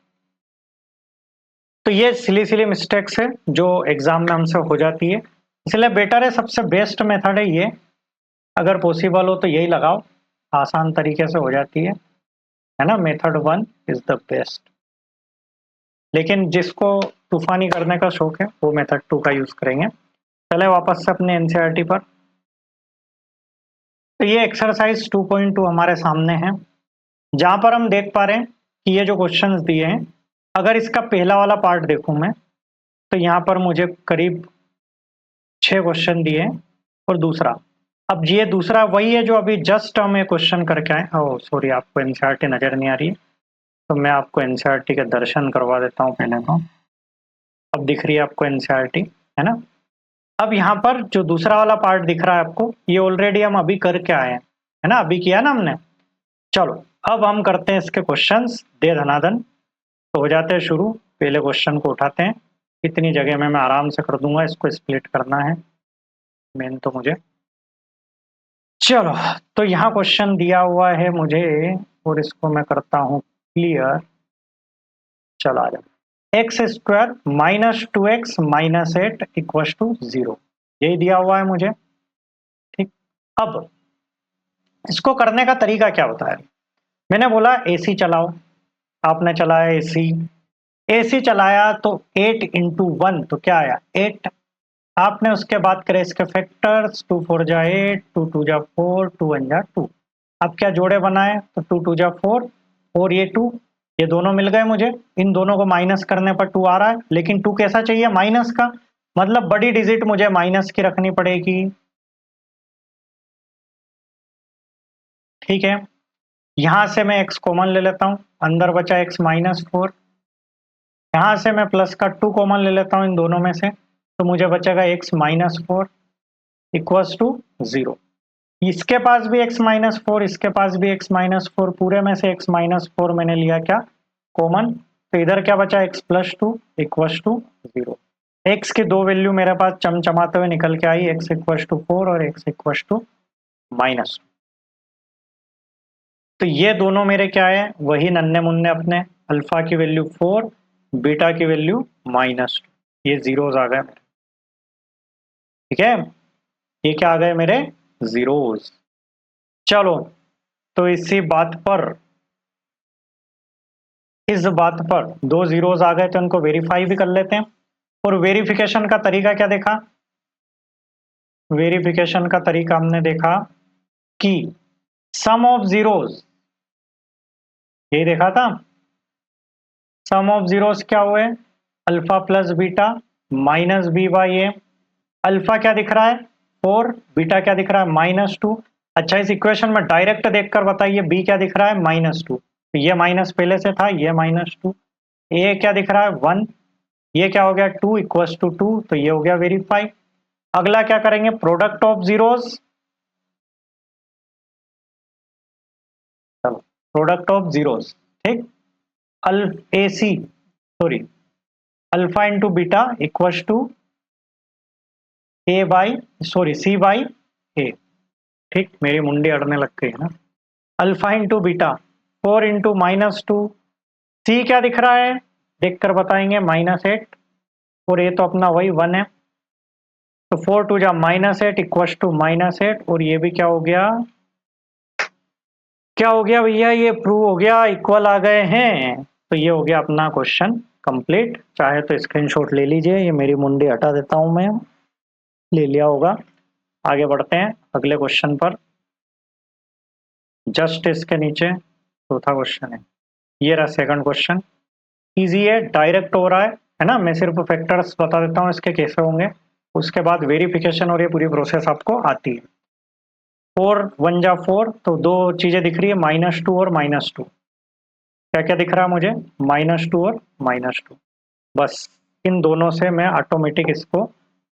तो ये सिली सिली मिस्टेक्स है जो एग्जाम में हमसे हो जाती है, इसलिए बेटर है, सबसे बेस्ट मेथड है ये, अगर पॉसिबल हो तो यही लगाओ, आसान तरीके से हो जाती है ना। मेथड 1 इज द बेस्ट, लेकिन जिसको तूफानी करने का शौक है वो मेथड 2 का यूज करेंगे। चले वापस से अपने एनसीईआरटी पर। तो ये एक्सरसाइज 2.2 हमारे सामने है, जहां पर हम देख पा रहे हैं कि ये जो क्वेश्चंस दिए हैं, अगर इसका पहला वाला पार्ट देखूं मैं, तो यहाँ पर मुझे करीब 6 क्वेश्चन दिए हैं, और दूसरा, अब ये दूसरा वही है जो अभी जस्ट हम एक क्वेश्चन करके आए। ओह सॉरी, आपको एनसीईआरटी नजर नहीं आ रही है, तो मैं आपको एनसीईआरटी के दर्शन करवा देता हूँ पहले तो। अब दिख रही है आपको एनसीईआरटी, है ना। अब यहाँ पर जो दूसरा वाला पार्ट दिख रहा है आपको, ये ऑलरेडी हम अभी करके आए हैं, है ना, अभी किया ना हमने। चलो अब हम करते हैं इसके क्वेश्चंस दे धनाधन, तो हो जाते हैं शुरू। पहले क्वेश्चन को उठाते हैं, इतनी जगह में मैं आराम से कर दूंगा, इसको स्प्लिट करना है मेन तो मुझे। चलो, तो यहाँ क्वेश्चन दिया हुआ है मुझे, और इसको मैं करता हूँ क्लियर। चला जाए, x square minus 2x minus 8 equal to 0, यही दिया हुआ है मुझे। ठीक, अब इसको करने का तरीका क्या होता है? मैंने बोला एसी चलाओ, आपने चलाया एसी, एसी चलाया तो 8 इंटू 1 तो क्या आया? 8। आपने उसके बाद करे इसके फैक्टर्स, 2 4 जा 8, 2 2 जा 4, 2 1 जा 2। अब क्या जोड़े बनाए? तो 2 2 जा 4, और ये 2, ये दोनों मिल गए मुझे, इन दोनों को माइनस करने पर 2 आ रहा है, लेकिन 2 कैसा चाहिए? माइनस का, मतलब बड़ी डिजिट मुझे माइनस की रखनी पड़ेगी। ठीक है, यहां से मैं x कॉमन ले लेता हूं, अंदर बचा x माइनस 4, यहां से मैं प्लस का 2 कॉमन ले लेता हूं इन दोनों में से, तो मुझे बचेगा x माइनस 4 इक्वल्स टू 0। इसके पास भी x माइनस 4, इसके पास भी x माइनस 4, पूरे में से x माइनस 4 मैंने लिया क्या? कॉमन, तो इधर क्या बचा? x plus 2 equals to 0। x की दो वैल्यू मेरे पास चमचमाते हुए निकल के आई, x इक्वल्स टू 4 और x इक्वल्स टू माइनस। तो ये दोनों मेरे क्या है? वही नन्हे मुन्ने अपने, अल्फा की वैल्यू 4, बीटा की वैल्यू माइनस 2, ये जीरोस आ गए। ठीक है, ये क्या आ गए मेरे? जीरोस। चलो, तो इस बात पर दो जीरोस आ गए, तो इनको वेरीफाई भी कर लेते हैं। और वेरिफिकेशन का तरीका क्या देखा? वेरिफिकेशन का तरीका हमने देखा कि सम ऑफ जीरोस, यही देखा था, सम ऑफ जीरोस क्या हुए? Alpha plus beta minus B by a. Alpha क्या दिख रहा है? 4, बीटा क्या दिख रहा है? -2। अच्छा, इस इक्वेशन में डायरेक्ट देखकर बताइए बी क्या दिख रहा है? -2, तो ये माइनस पहले से था, ये -2। ए क्या दिख रहा है? 1, ये क्या हो गया? 2 इक्वल्स टू 2, तो ये हो गया वेरीफाई। अगला क्या करेंगे? प्रोडक्ट ऑफ जीरोस, चलो प्रोडक्ट ऑफ जीरोस। ठीक, A C, sorry, alpha into beta equals to A by, sorry, C by A. ठीक, मेरी मुंडी अड़ने लग गई है ना। Alpha into beta 4 into -2, C क्या दिख रहा है? देखकर बताएंगे, -8, और ये तो अपना वही 1 है, तो 4 2 जा -8 इक्वल्स टू -8, और ये भी क्या हो गया? क्या हो गया भैया? ये प्रूव हो गया, इक्वल आ गए हैं। तो ये हो गया अपना क्वेश्चन कंप्लीट। चाहे तो स्क्रीनशॉट ले लीजिए, ये मेरी मुंडी हटा देता हूं मैं, ले लिया होगा। आगे बढ़ते हैं अगले क्वेश्चन पर। जस्ट इसके नीचे चौथा क्वेश्चन है, ये रहा सेकंड क्वेश्चन। इजी है, डायरेक्ट हो रहा है ना। मैं सिर्फ फैक्टर्स बता देता हूँ इसके कैसे होंगे, उसके बाद वेरिफिकेशन और ये पूरी प्रोसेस आपको आती है। 4 1 जा 4, तो दो चीजें दिख रही है, -2 और -2। क्या क्या दिख रहा है मुझे? -2 और -2। बस इन दोनों से मैं ऑटोमेटिक इसको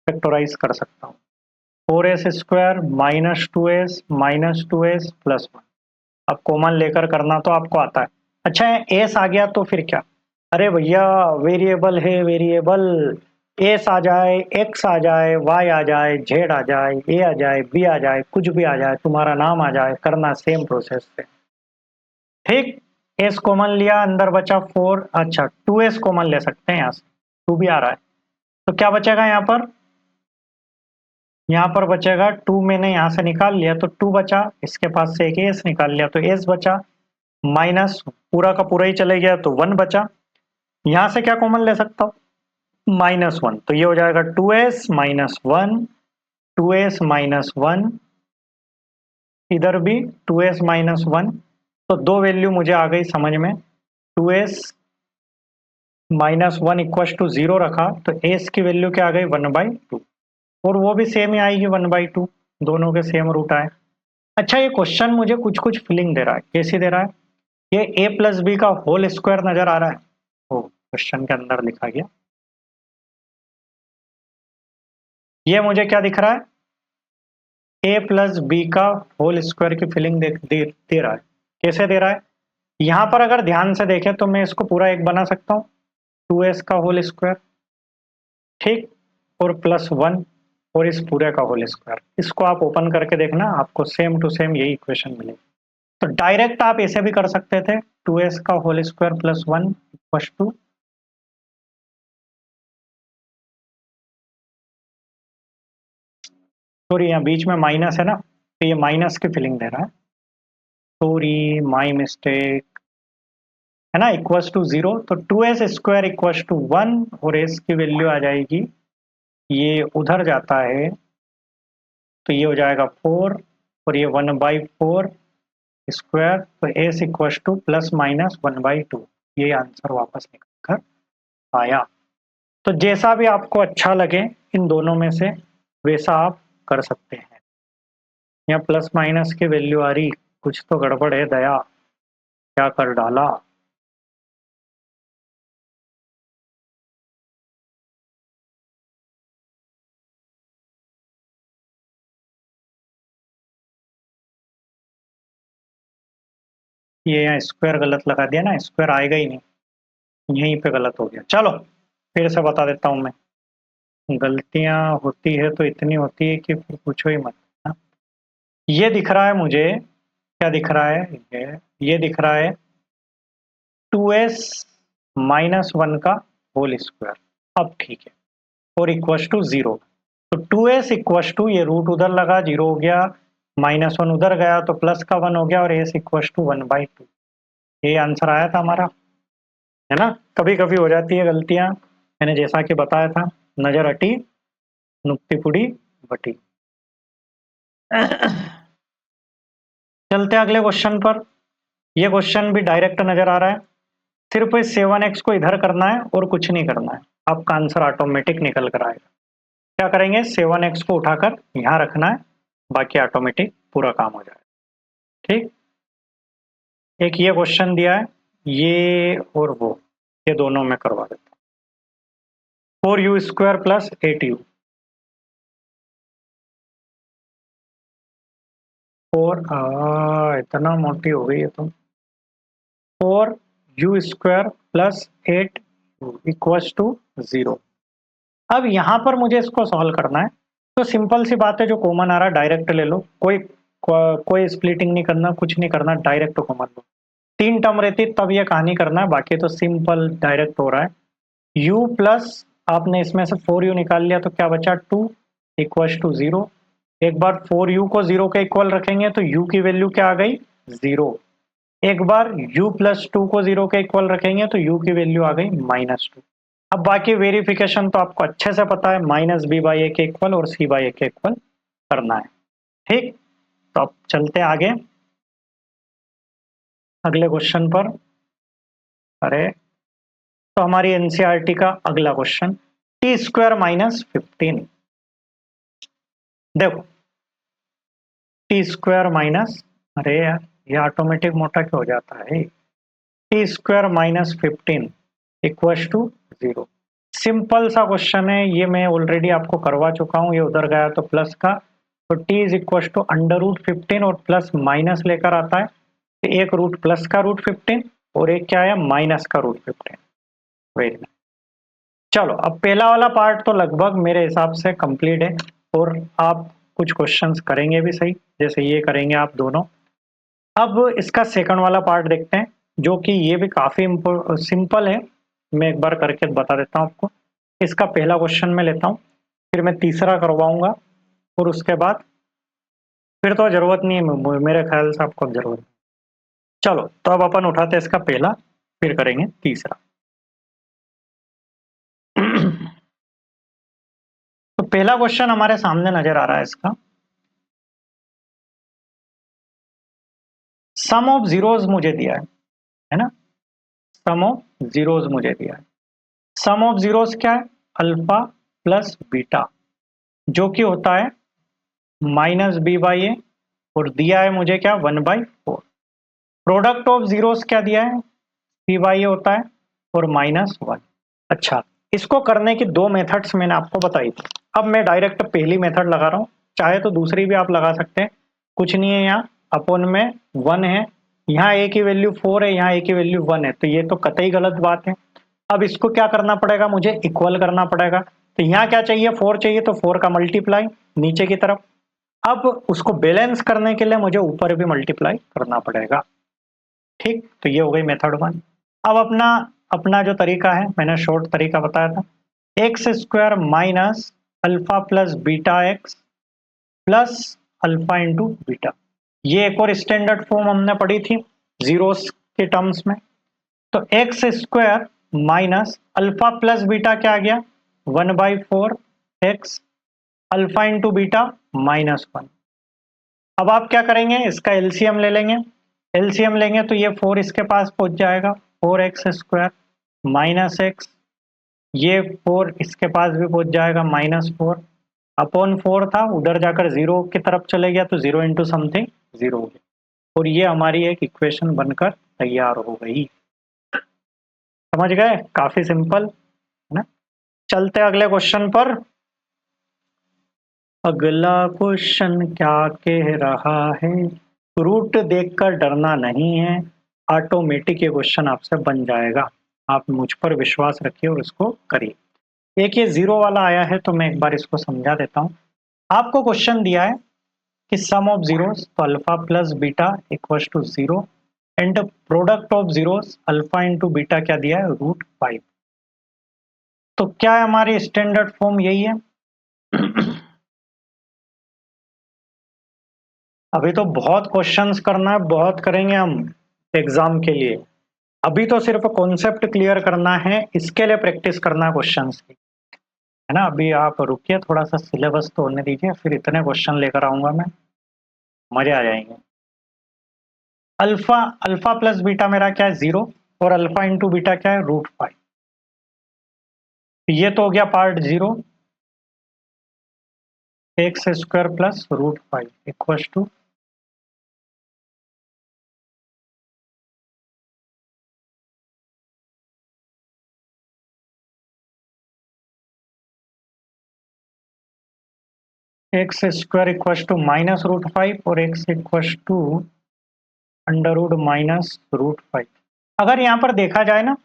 फैक्टराइज कर सकता हूँ। 4s square -2s -2s plus 1। अब कॉमन लेकर करना तो आपको आता है। अच्छा है, एस आ गया तो फिर क्या? अरे भैया, वेरिएबल है वेरिएबल, एस आ जाए, एक्स आ जाए, वाई आ जाए, जेड आ जाए, ए आ जाए, बी आ जाए, कुछ भी आ जाए, तुम्हारा नाम आ जाए, करना सेम प्रोसेस से। ठीक, एस कॉमन लिया, अंदर बचा 4, अच्छा 2s कॉमन ले सकते हैं यहाँ से, 2 भी आ रहा है, तो क्या बचेगा यहाँ पर? यहाँ पर बचेगा 2, मैंने यहाँ से निकाल लिया तो 2 बचा, इसके पास से एक एस निकाल लिया तो एस बचा, माइनस पूरा का पूरा ही चले गया तो 1 बचा। यहाँ से क्या कॉमन ले सकता हूँ? -1, तो ये हो जाएगा 2s माइनस 1, 2s माइनस 1, इधर भी 2s माइनस 1, तो दो वैल्यू मुझे आ गई समझ में। 2s माइनस 1 इक्वल टू 0 रखा तो s की वैल्यू क्या आ गई? 1/2, और वो भी सेम ही आएगी 1/2, दोनों के सेम रूट आए। अच्छा, ये क्वेश्चन मुझे कुछ कुछ फीलिंग दे रहा है, कैसी दे रहा है? ये a प्लस बी का होल स्क्वायर नजर आ रहा है, वो क्वेश्चन के अंदर लिखा गया। ये मुझे क्या दिख रहा है? a प्लस बी का होल स्क्वायर की फीलिंग दे रहा है। कैसे दे रहा है? यहाँ पर अगर ध्यान से देखें तो मैं इसको पूरा एक बना सकता हूँ, 2s का होल स्क्वायर, ठीक, और +1, और इस पूरे का होल स्क्वायर। इसको आप ओपन करके देखना, आपको सेम टू सेम यही इक्वेशन मिलेगी। तो डायरेक्ट आप ऐसे भी कर सकते थे, 2s का whole square +1 equal to, sorry यहाँ बीच में माइनस है ना, तो ये माइनस की फीलिंग दे रहा है, सॉरी माई मिस्टेक, है ना, इक्वल टू 0, तो 2s स्क्वायर इक्वल टू 1, और s की वैल्यू आ जाएगी, ये उधर जाता है तो ये हो जाएगा 4, और ये 1/4 स्क्वायर, तो s इक्वल टू ±1/2, ये आंसर वापस निकल कर आया। तो जैसा भी आपको अच्छा लगे इन दोनों में से वैसा आप कर सकते हैं। यहाँ प्लस माइनस की वैल्यू आ रही, कुछ तो गड़बड़ है दया, क्या कर डाला? ये यहाँ स्क्वायर गलत लगा दिया ना, स्क्वायर आएगा ही नहीं, यहीं पे गलत हो गया। चलो फिर से बता देता हूँ मैं, गलतियां होती है तो इतनी होती है कि फिर पूछो ही मत। हाँ? ये दिख रहा है मुझे, क्या दिख रहा है? ये दिख रहा है 2s माइनस 1 का होल स्क्वायर। अब ठीक है, और इक्वल टू 0, तो 2s इक्वल टू, ये रूट उधर लगा 0 हो गया, -1 उधर गया तो प्लस का 1 हो गया, और s इक्वल टू 1/2, ये आंसर आया था हमारा, है ना। कभी कभी हो जाती है गलतियां, मैंने जैसा कि बताया था, नजर हटी नुक्ती पुड़ी बटी। चलते अगले क्वेश्चन पर। यह क्वेश्चन भी डायरेक्ट नजर आ रहा है, सिर्फ इस 7x को इधर करना है और कुछ नहीं करना है, आपका आंसर ऑटोमेटिक निकल कर आएगा। क्या करेंगे? 7x को उठाकर यहाँ रखना है, बाकी ऑटोमेटिक पूरा काम हो जाएगा। ठीक, एक ये क्वेश्चन दिया है, ये और वो, ये दोनों में करवा देता हूँ। 4u² + 8u, और इतना मोटी हो गई है तो 4u² + 8u इक्वल टू 0। अब यहाँ पर मुझे इसको सॉल्व करना है, तो सिंपल सी बात है, जो कॉमन आ रहा है डायरेक्ट ले लो, कोई स्प्लिटिंग नहीं करना, कुछ नहीं करना, डायरेक्ट कॉमन लो। 3 टर्म रहती तब ये कहानी करना है, बाकी तो सिंपल डायरेक्ट हो रहा है। u प्लस, आपने इसमें से 4u निकाल लिया तो क्या बचा? 2 इक्वल टू 0। एक बार 4u को 0 के इक्वल रखेंगे तो u की वैल्यू क्या आ गई? 0। एक बार u + 2 को 0 के इक्वल रखेंगे तो u की वैल्यू आ गई -2। अब बाकी वेरिफिकेशन तो आपको अच्छे से पता है, -b/a के इक्वल और c/a के इक्वल करना है। ठीक, तो अब चलते हैं आगे अगले क्वेश्चन पर। अरे, तो हमारी एनसीईआरटी का अगला क्वेश्चन, t² - 15। देखो t², अरे यार ये ऑटोमेटिक मोटा क्यों हो जाता है? t² - 15 equal to 0। सिंपल सा क्वेश्चन है, ये मैं ऑलरेडी आपको करवा चुका हूँ, ये उधर गया तो प्लस का, तो t इज इक्वल टू √15, और प्लस माइनस लेकर आता है, तो एक रूट प्लस का √15 और एक क्या है? माइनस का √15। Very nice. चलो अब पहला वाला पार्ट तो लगभग मेरे हिसाब से कंप्लीट है, और आप कुछ क्वेश्चंस करेंगे भी सही, जैसे ये करेंगे आप दोनों। अब इसका सेकंड वाला पार्ट देखते हैं, जो कि ये भी काफी सिंपल है। मैं एक बार करके बता देता हूँ आपको। इसका पहला क्वेश्चन मैं लेता हूँ, फिर मैं तीसरा करवाऊंगा, और उसके बाद फिर तो जरूरत नहीं है मेरे ख्याल से, आपको अब जरूरत नहीं। चलो तो अब अपन उठाते हैं इसका पहला, फिर करेंगे तीसरा। तो पहला क्वेश्चन हमारे सामने नजर आ रहा है इसका। सम ऑफ जीरोज मुझे दिया है ना। सम ऑफ जीरोज मुझे दिया है। सम ऑफ जीरोज क्या है? अल्फा प्लस बीटा, जो कि होता है माइनस बी बाई ए, और दिया है मुझे क्या? 1/4। प्रोडक्ट ऑफ जीरोस क्या दिया है? पी बाई ए होता है, और -1। अच्छा, इसको करने की दो मेथड्स मैंने आपको बताई थी। अब मैं डायरेक्ट पहली मेथड लगा रहा हूँ, चाहे तो दूसरी भी आप लगा सकते हैं। कुछ नहीं है, यहाँ अपोन में 1 है, यहाँ ए की वैल्यू 4 है, यहाँ ए की वैल्यू 1 है, तो ये तो कतई गलत बात है। अब इसको क्या करना पड़ेगा? मुझे इक्वल करना पड़ेगा। तो यहाँ क्या चाहिए? 4 चाहिए, तो 4 का मल्टीप्लाई नीचे की तरफ। अब उसको बैलेंस करने के लिए मुझे ऊपर भी मल्टीप्लाई करना पड़ेगा। ठीक, तो ये हो गई मेथड 1। अब अपना अपना जो तरीका है, मैंने शॉर्ट तरीका बताया था, x square minus alpha plus beta x plus alpha into beta. ये एक और स्टैंडर्ड फॉर्म हमने पढ़ी थी जीरोस के टर्म्स में। तो x square minus alpha plus beta क्या आ गया? 1/4 एक्स, अल्फा इंटू बीटा -1। अब आप क्या करेंगे? इसका एलसीएम ले लेंगे। एलसीएम लेंगे तो ये 4 इसके पास पहुंच जाएगा, 4x स्क्वायर माइनस एक्स, ये 4 इसके पास भी पहुंच जाएगा, -4 अपॉन 4 था, उधर जाकर 0 की तरफ चले गया, तो 0 इंटू समथिंग 0 हो गया, और ये हमारी एक इक्वेशन बनकर तैयार हो गई। समझ गए? काफी सिंपल है ना। चलते अगले क्वेश्चन पर। अगला क्वेश्चन क्या कह रहा है? रूट देखकर डरना नहीं है, ऑटोमेटिक ये क्वेश्चन आपसे बन जाएगा। आप मुझ पर विश्वास रखिए और इसको करिए। एक ये जीरो वाला आया है, तो मैं एक बार इसको समझा देता हूँ। आपको क्वेश्चन दिया है कि सम ऑफ जीरोस, तो alpha plus beta equals to 0, and product of zeros alpha into beta क्या दिया है? √5। तो क्या है हमारी स्टैंडर्ड फॉर्म? यही है। अभी तो बहुत क्वेश्चंस करना है, बहुत करेंगे हम एग्जाम के लिए। अभी तो सिर्फ कॉन्सेप्ट क्लियर करना है, इसके लिए प्रैक्टिस करना है क्वेश्चंस की, है ना। अभी आप रुकिए, थोड़ा सा सिलेबस तो होने दीजिए, फिर इतने क्वेश्चन लेकर आऊंगा मैं, मजे आ जाएंगे। अल्फा अल्फा प्लस बीटा मेरा क्या है? 0, और अल्फा इंटू बीटा क्या है? √5। ये तो हो गया part 0। X square plus √5 equals to x square equals to -√5, और एक्स इक्वल्स टू √-√5। अगर यहाँ पर देखा जाए ना,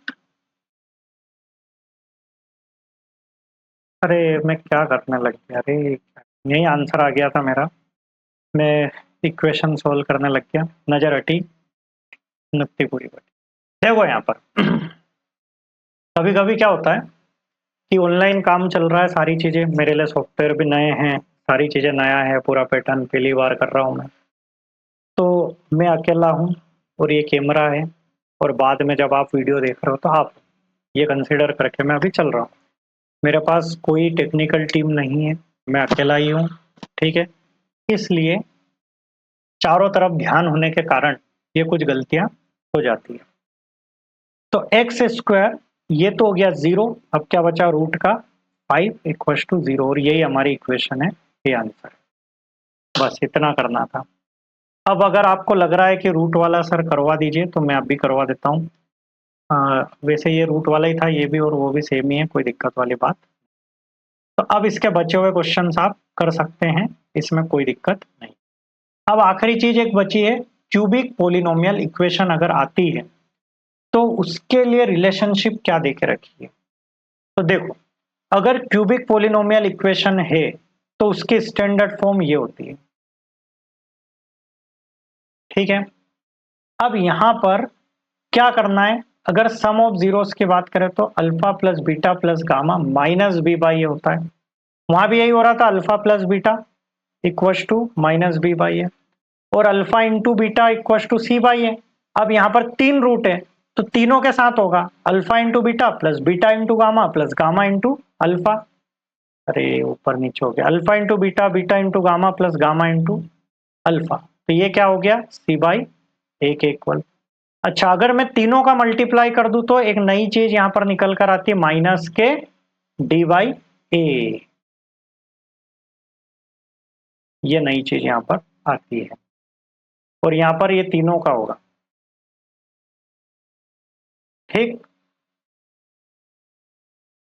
अरे मैं क्या करने लग गया? अरे यही आंसर आ गया था मेरा, मैं इक्वेशन सोल्व करने लग गया, नजर हटी, नुक्ती पूरी बटी। देखो यहाँ पर कभी कभी क्या होता है कि ऑनलाइन काम चल रहा है, सारी चीजें मेरे लिए, सॉफ्टवेयर भी नए हैं, सारी चीजें नया है, पूरा पैटर्न पहली बार कर रहा हूँ मैं। तो मैं अकेला हूँ, और ये कैमरा है, और बाद में जब आप वीडियो देख रहे हो तो आप ये कंसिडर करके मैं अभी चल रहा हूँ। मेरे पास कोई टेक्निकल टीम नहीं है, मैं अकेला ही हूँ, ठीक है। इसलिए चारों तरफ ध्यान होने के कारण ये कुछ गलतियां हो जाती है। तो एक्स स्क्वायर ये तो हो गया 0, अब क्या बचा? रूट का 5 इक्वल्स टू 0, और यही हमारी इक्वेशन है, ये आंसर है। बस इतना करना था। अब अगर आपको लग रहा है कि रूट वाला सर करवा दीजिए, तो मैं अब भी करवा देता हूँ। वैसे ये रूट वाला ही था, ये भी और वो भी सेम ही है, कोई दिक्कत वाली बात। तो अब इसके बचे हुए क्वेश्चंस आप कर सकते हैं, इसमें कोई दिक्कत नहीं। अब आखिरी चीज एक बची है, क्यूबिक पोलिनोमियल इक्वेशन अगर आती है तो उसके लिए रिलेशनशिप क्या देके रखी है। तो देखो, अगर क्यूबिक पोलिनोमियल इक्वेशन है तो उसकी स्टैंडर्ड फॉर्म ये होती है, ठीक है। अब यहां पर क्या करना है, अगर सम ऑफ जीरोस की बात करें तो alpha plus beta plus gamma minus B by A होता है। वहां भी यही हो रहा था, alpha plus beta equals to minus B by A, और alpha into beta equals to C by A. अब यहाँ पर तीन रूट है तो तीनों के साथ होगा alpha into beta plus beta into gamma plus gamma into alpha. अरे ऊपर नीचे हो गया, alpha into beta beta into gamma plus gamma into alpha. तो ये क्या हो गया, सी बाई ए के इक्वल। अच्छा, अगर मैं तीनों का मल्टीप्लाई कर दूं तो एक नई चीज यहां पर निकल कर आती है, माइनस के डी बाई ए। ये नई चीज यहां पर आती है और यहां पर ये तीनों का होगा, ठीक।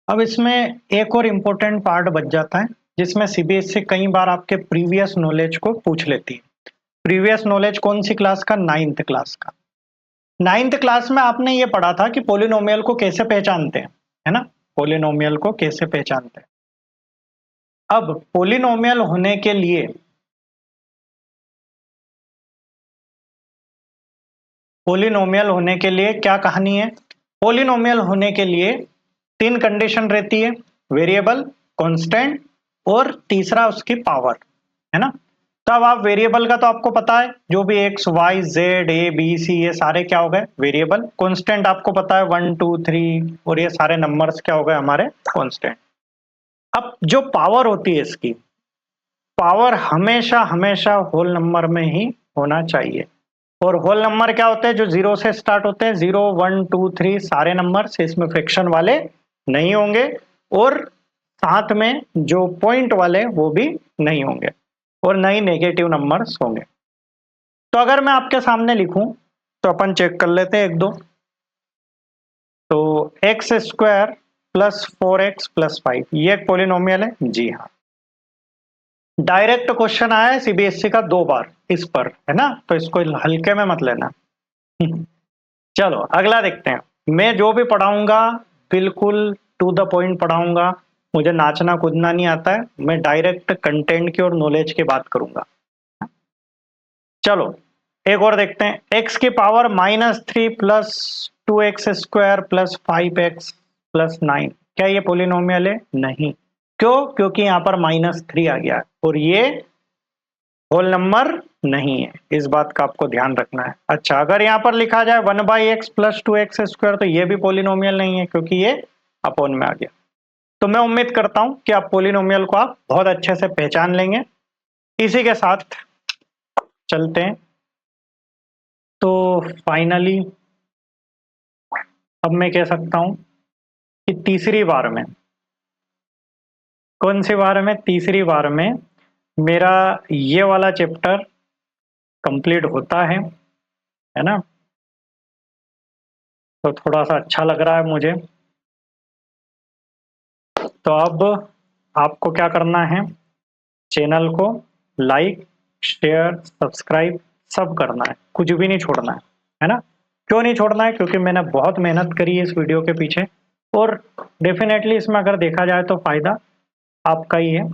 अब इसमें एक और इंपॉर्टेंट पार्ट बच जाता है जिसमें सीबीएसई कई बार आपके प्रीवियस नॉलेज को पूछ लेती है। प्रीवियस नॉलेज कौन सी क्लास का, 9th क्लास का। 9th क्लास में आपने ये पढ़ा था कि पोलिनोमियल को कैसे पहचानते हैं, है ना, पोलिनोमियल को कैसे पहचानते हैं। अब पोलिनोमियल होने के लिए क्या कहानी है, पोलिनोमियल होने के लिए तीन कंडीशन रहती है, वेरिएबल, कांस्टेंट और तीसरा उसकी पावर, है ना। तो अब आप वेरिएबल का तो आपको पता है, जो भी x Y Z A B c ये सारे क्या हो गए वेरिएबल। कांस्टेंट आपको पता है 1 2 3 और ये सारे नंबर्स क्या हो गए हमारे कांस्टेंट। अब जो पावर होती है इसकी, पावर हमेशा हमेशा होल नंबर में ही होना चाहिए। और होल नंबर क्या होते हैं, जो जीरो से स्टार्ट होते हैं, 0 1 2 3 सारे नंबर से, इसमें फ्रैक्शन वाले नहीं होंगे, और साथ में जो पॉइंट वाले वो भी नहीं होंगे, और न ही नेगेटिव नंबर्स होंगे। तो अगर मैं आपके सामने लिखूं तो अपन चेक कर लेते हैं एक दो। तो x square plus 4x plus 5 ये एक पोलिनोमियल है, जी हाँ। डायरेक्ट क्वेश्चन आया है सीबीएसई का 2 बार इस पर, है ना, तो इसको हल्के में मत लेना। चलो अगला देखते हैं। मैं जो भी पढ़ाऊंगा बिल्कुल टू द पॉइंट पढ़ाऊंगा, मुझे नाचना कूदना नहीं आता है, मैं डायरेक्ट कंटेंट की और नॉलेज की बात करूंगा। चलो एक और देखते हैं, x की power -3 plus 2x square plus 5x plus 9 क्या ये पोलिनोमियल है? नहीं। क्यों? क्योंकि यहाँ पर -3 आ गया और ये होल नंबर नहीं है, इस बात का आपको ध्यान रखना है। अच्छा, अगर यहाँ पर लिखा जाए 1/x प्लस 2x स्क्वायर तो ये भी पोलिनोमियल नहीं है क्योंकि ये अपॉन में आ गया। तो मैं उम्मीद करता हूं कि आप पोलिनोमियल को आप बहुत अच्छे से पहचान लेंगे। इसी के साथ चलते हैं। तो फाइनली अब मैं कह सकता हूं कि तीसरी बार में, कौन सी बार में, तीसरी बार में मेरा ये वाला चैप्टर कंप्लीट होता है ना। तो थोड़ा सा अच्छा लग रहा है मुझे। तो अब आपको क्या करना है, चैनल को लाइक शेयर सब्सक्राइब सब करना है, कुछ भी नहीं छोड़ना है ना। क्यों नहीं छोड़ना है? क्योंकि मैंने बहुत मेहनत करी है इस वीडियो के पीछे, और डेफिनेटली इसमें अगर देखा जाए तो फायदा आपका ही है,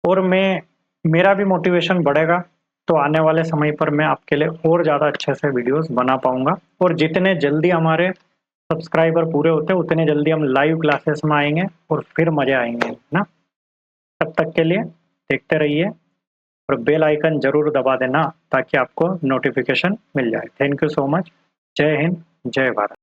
और मेरा भी मोटिवेशन बढ़ेगा। तो आने वाले समय पर मैं आपके लिए और ज़्यादा अच्छे से वीडियोस बना पाऊंगा, और जितने जल्दी हमारे सब्सक्राइबर पूरे होते हैं उतने जल्दी हम लाइव क्लासेस में आएंगे और फिर मजे आएंगे ना। तब तक के लिए देखते रहिए और बेल आइकन जरूर दबा देना ताकि आपको नोटिफिकेशन मिल जाए। Thank you so much. जय हिंद, जय भारत।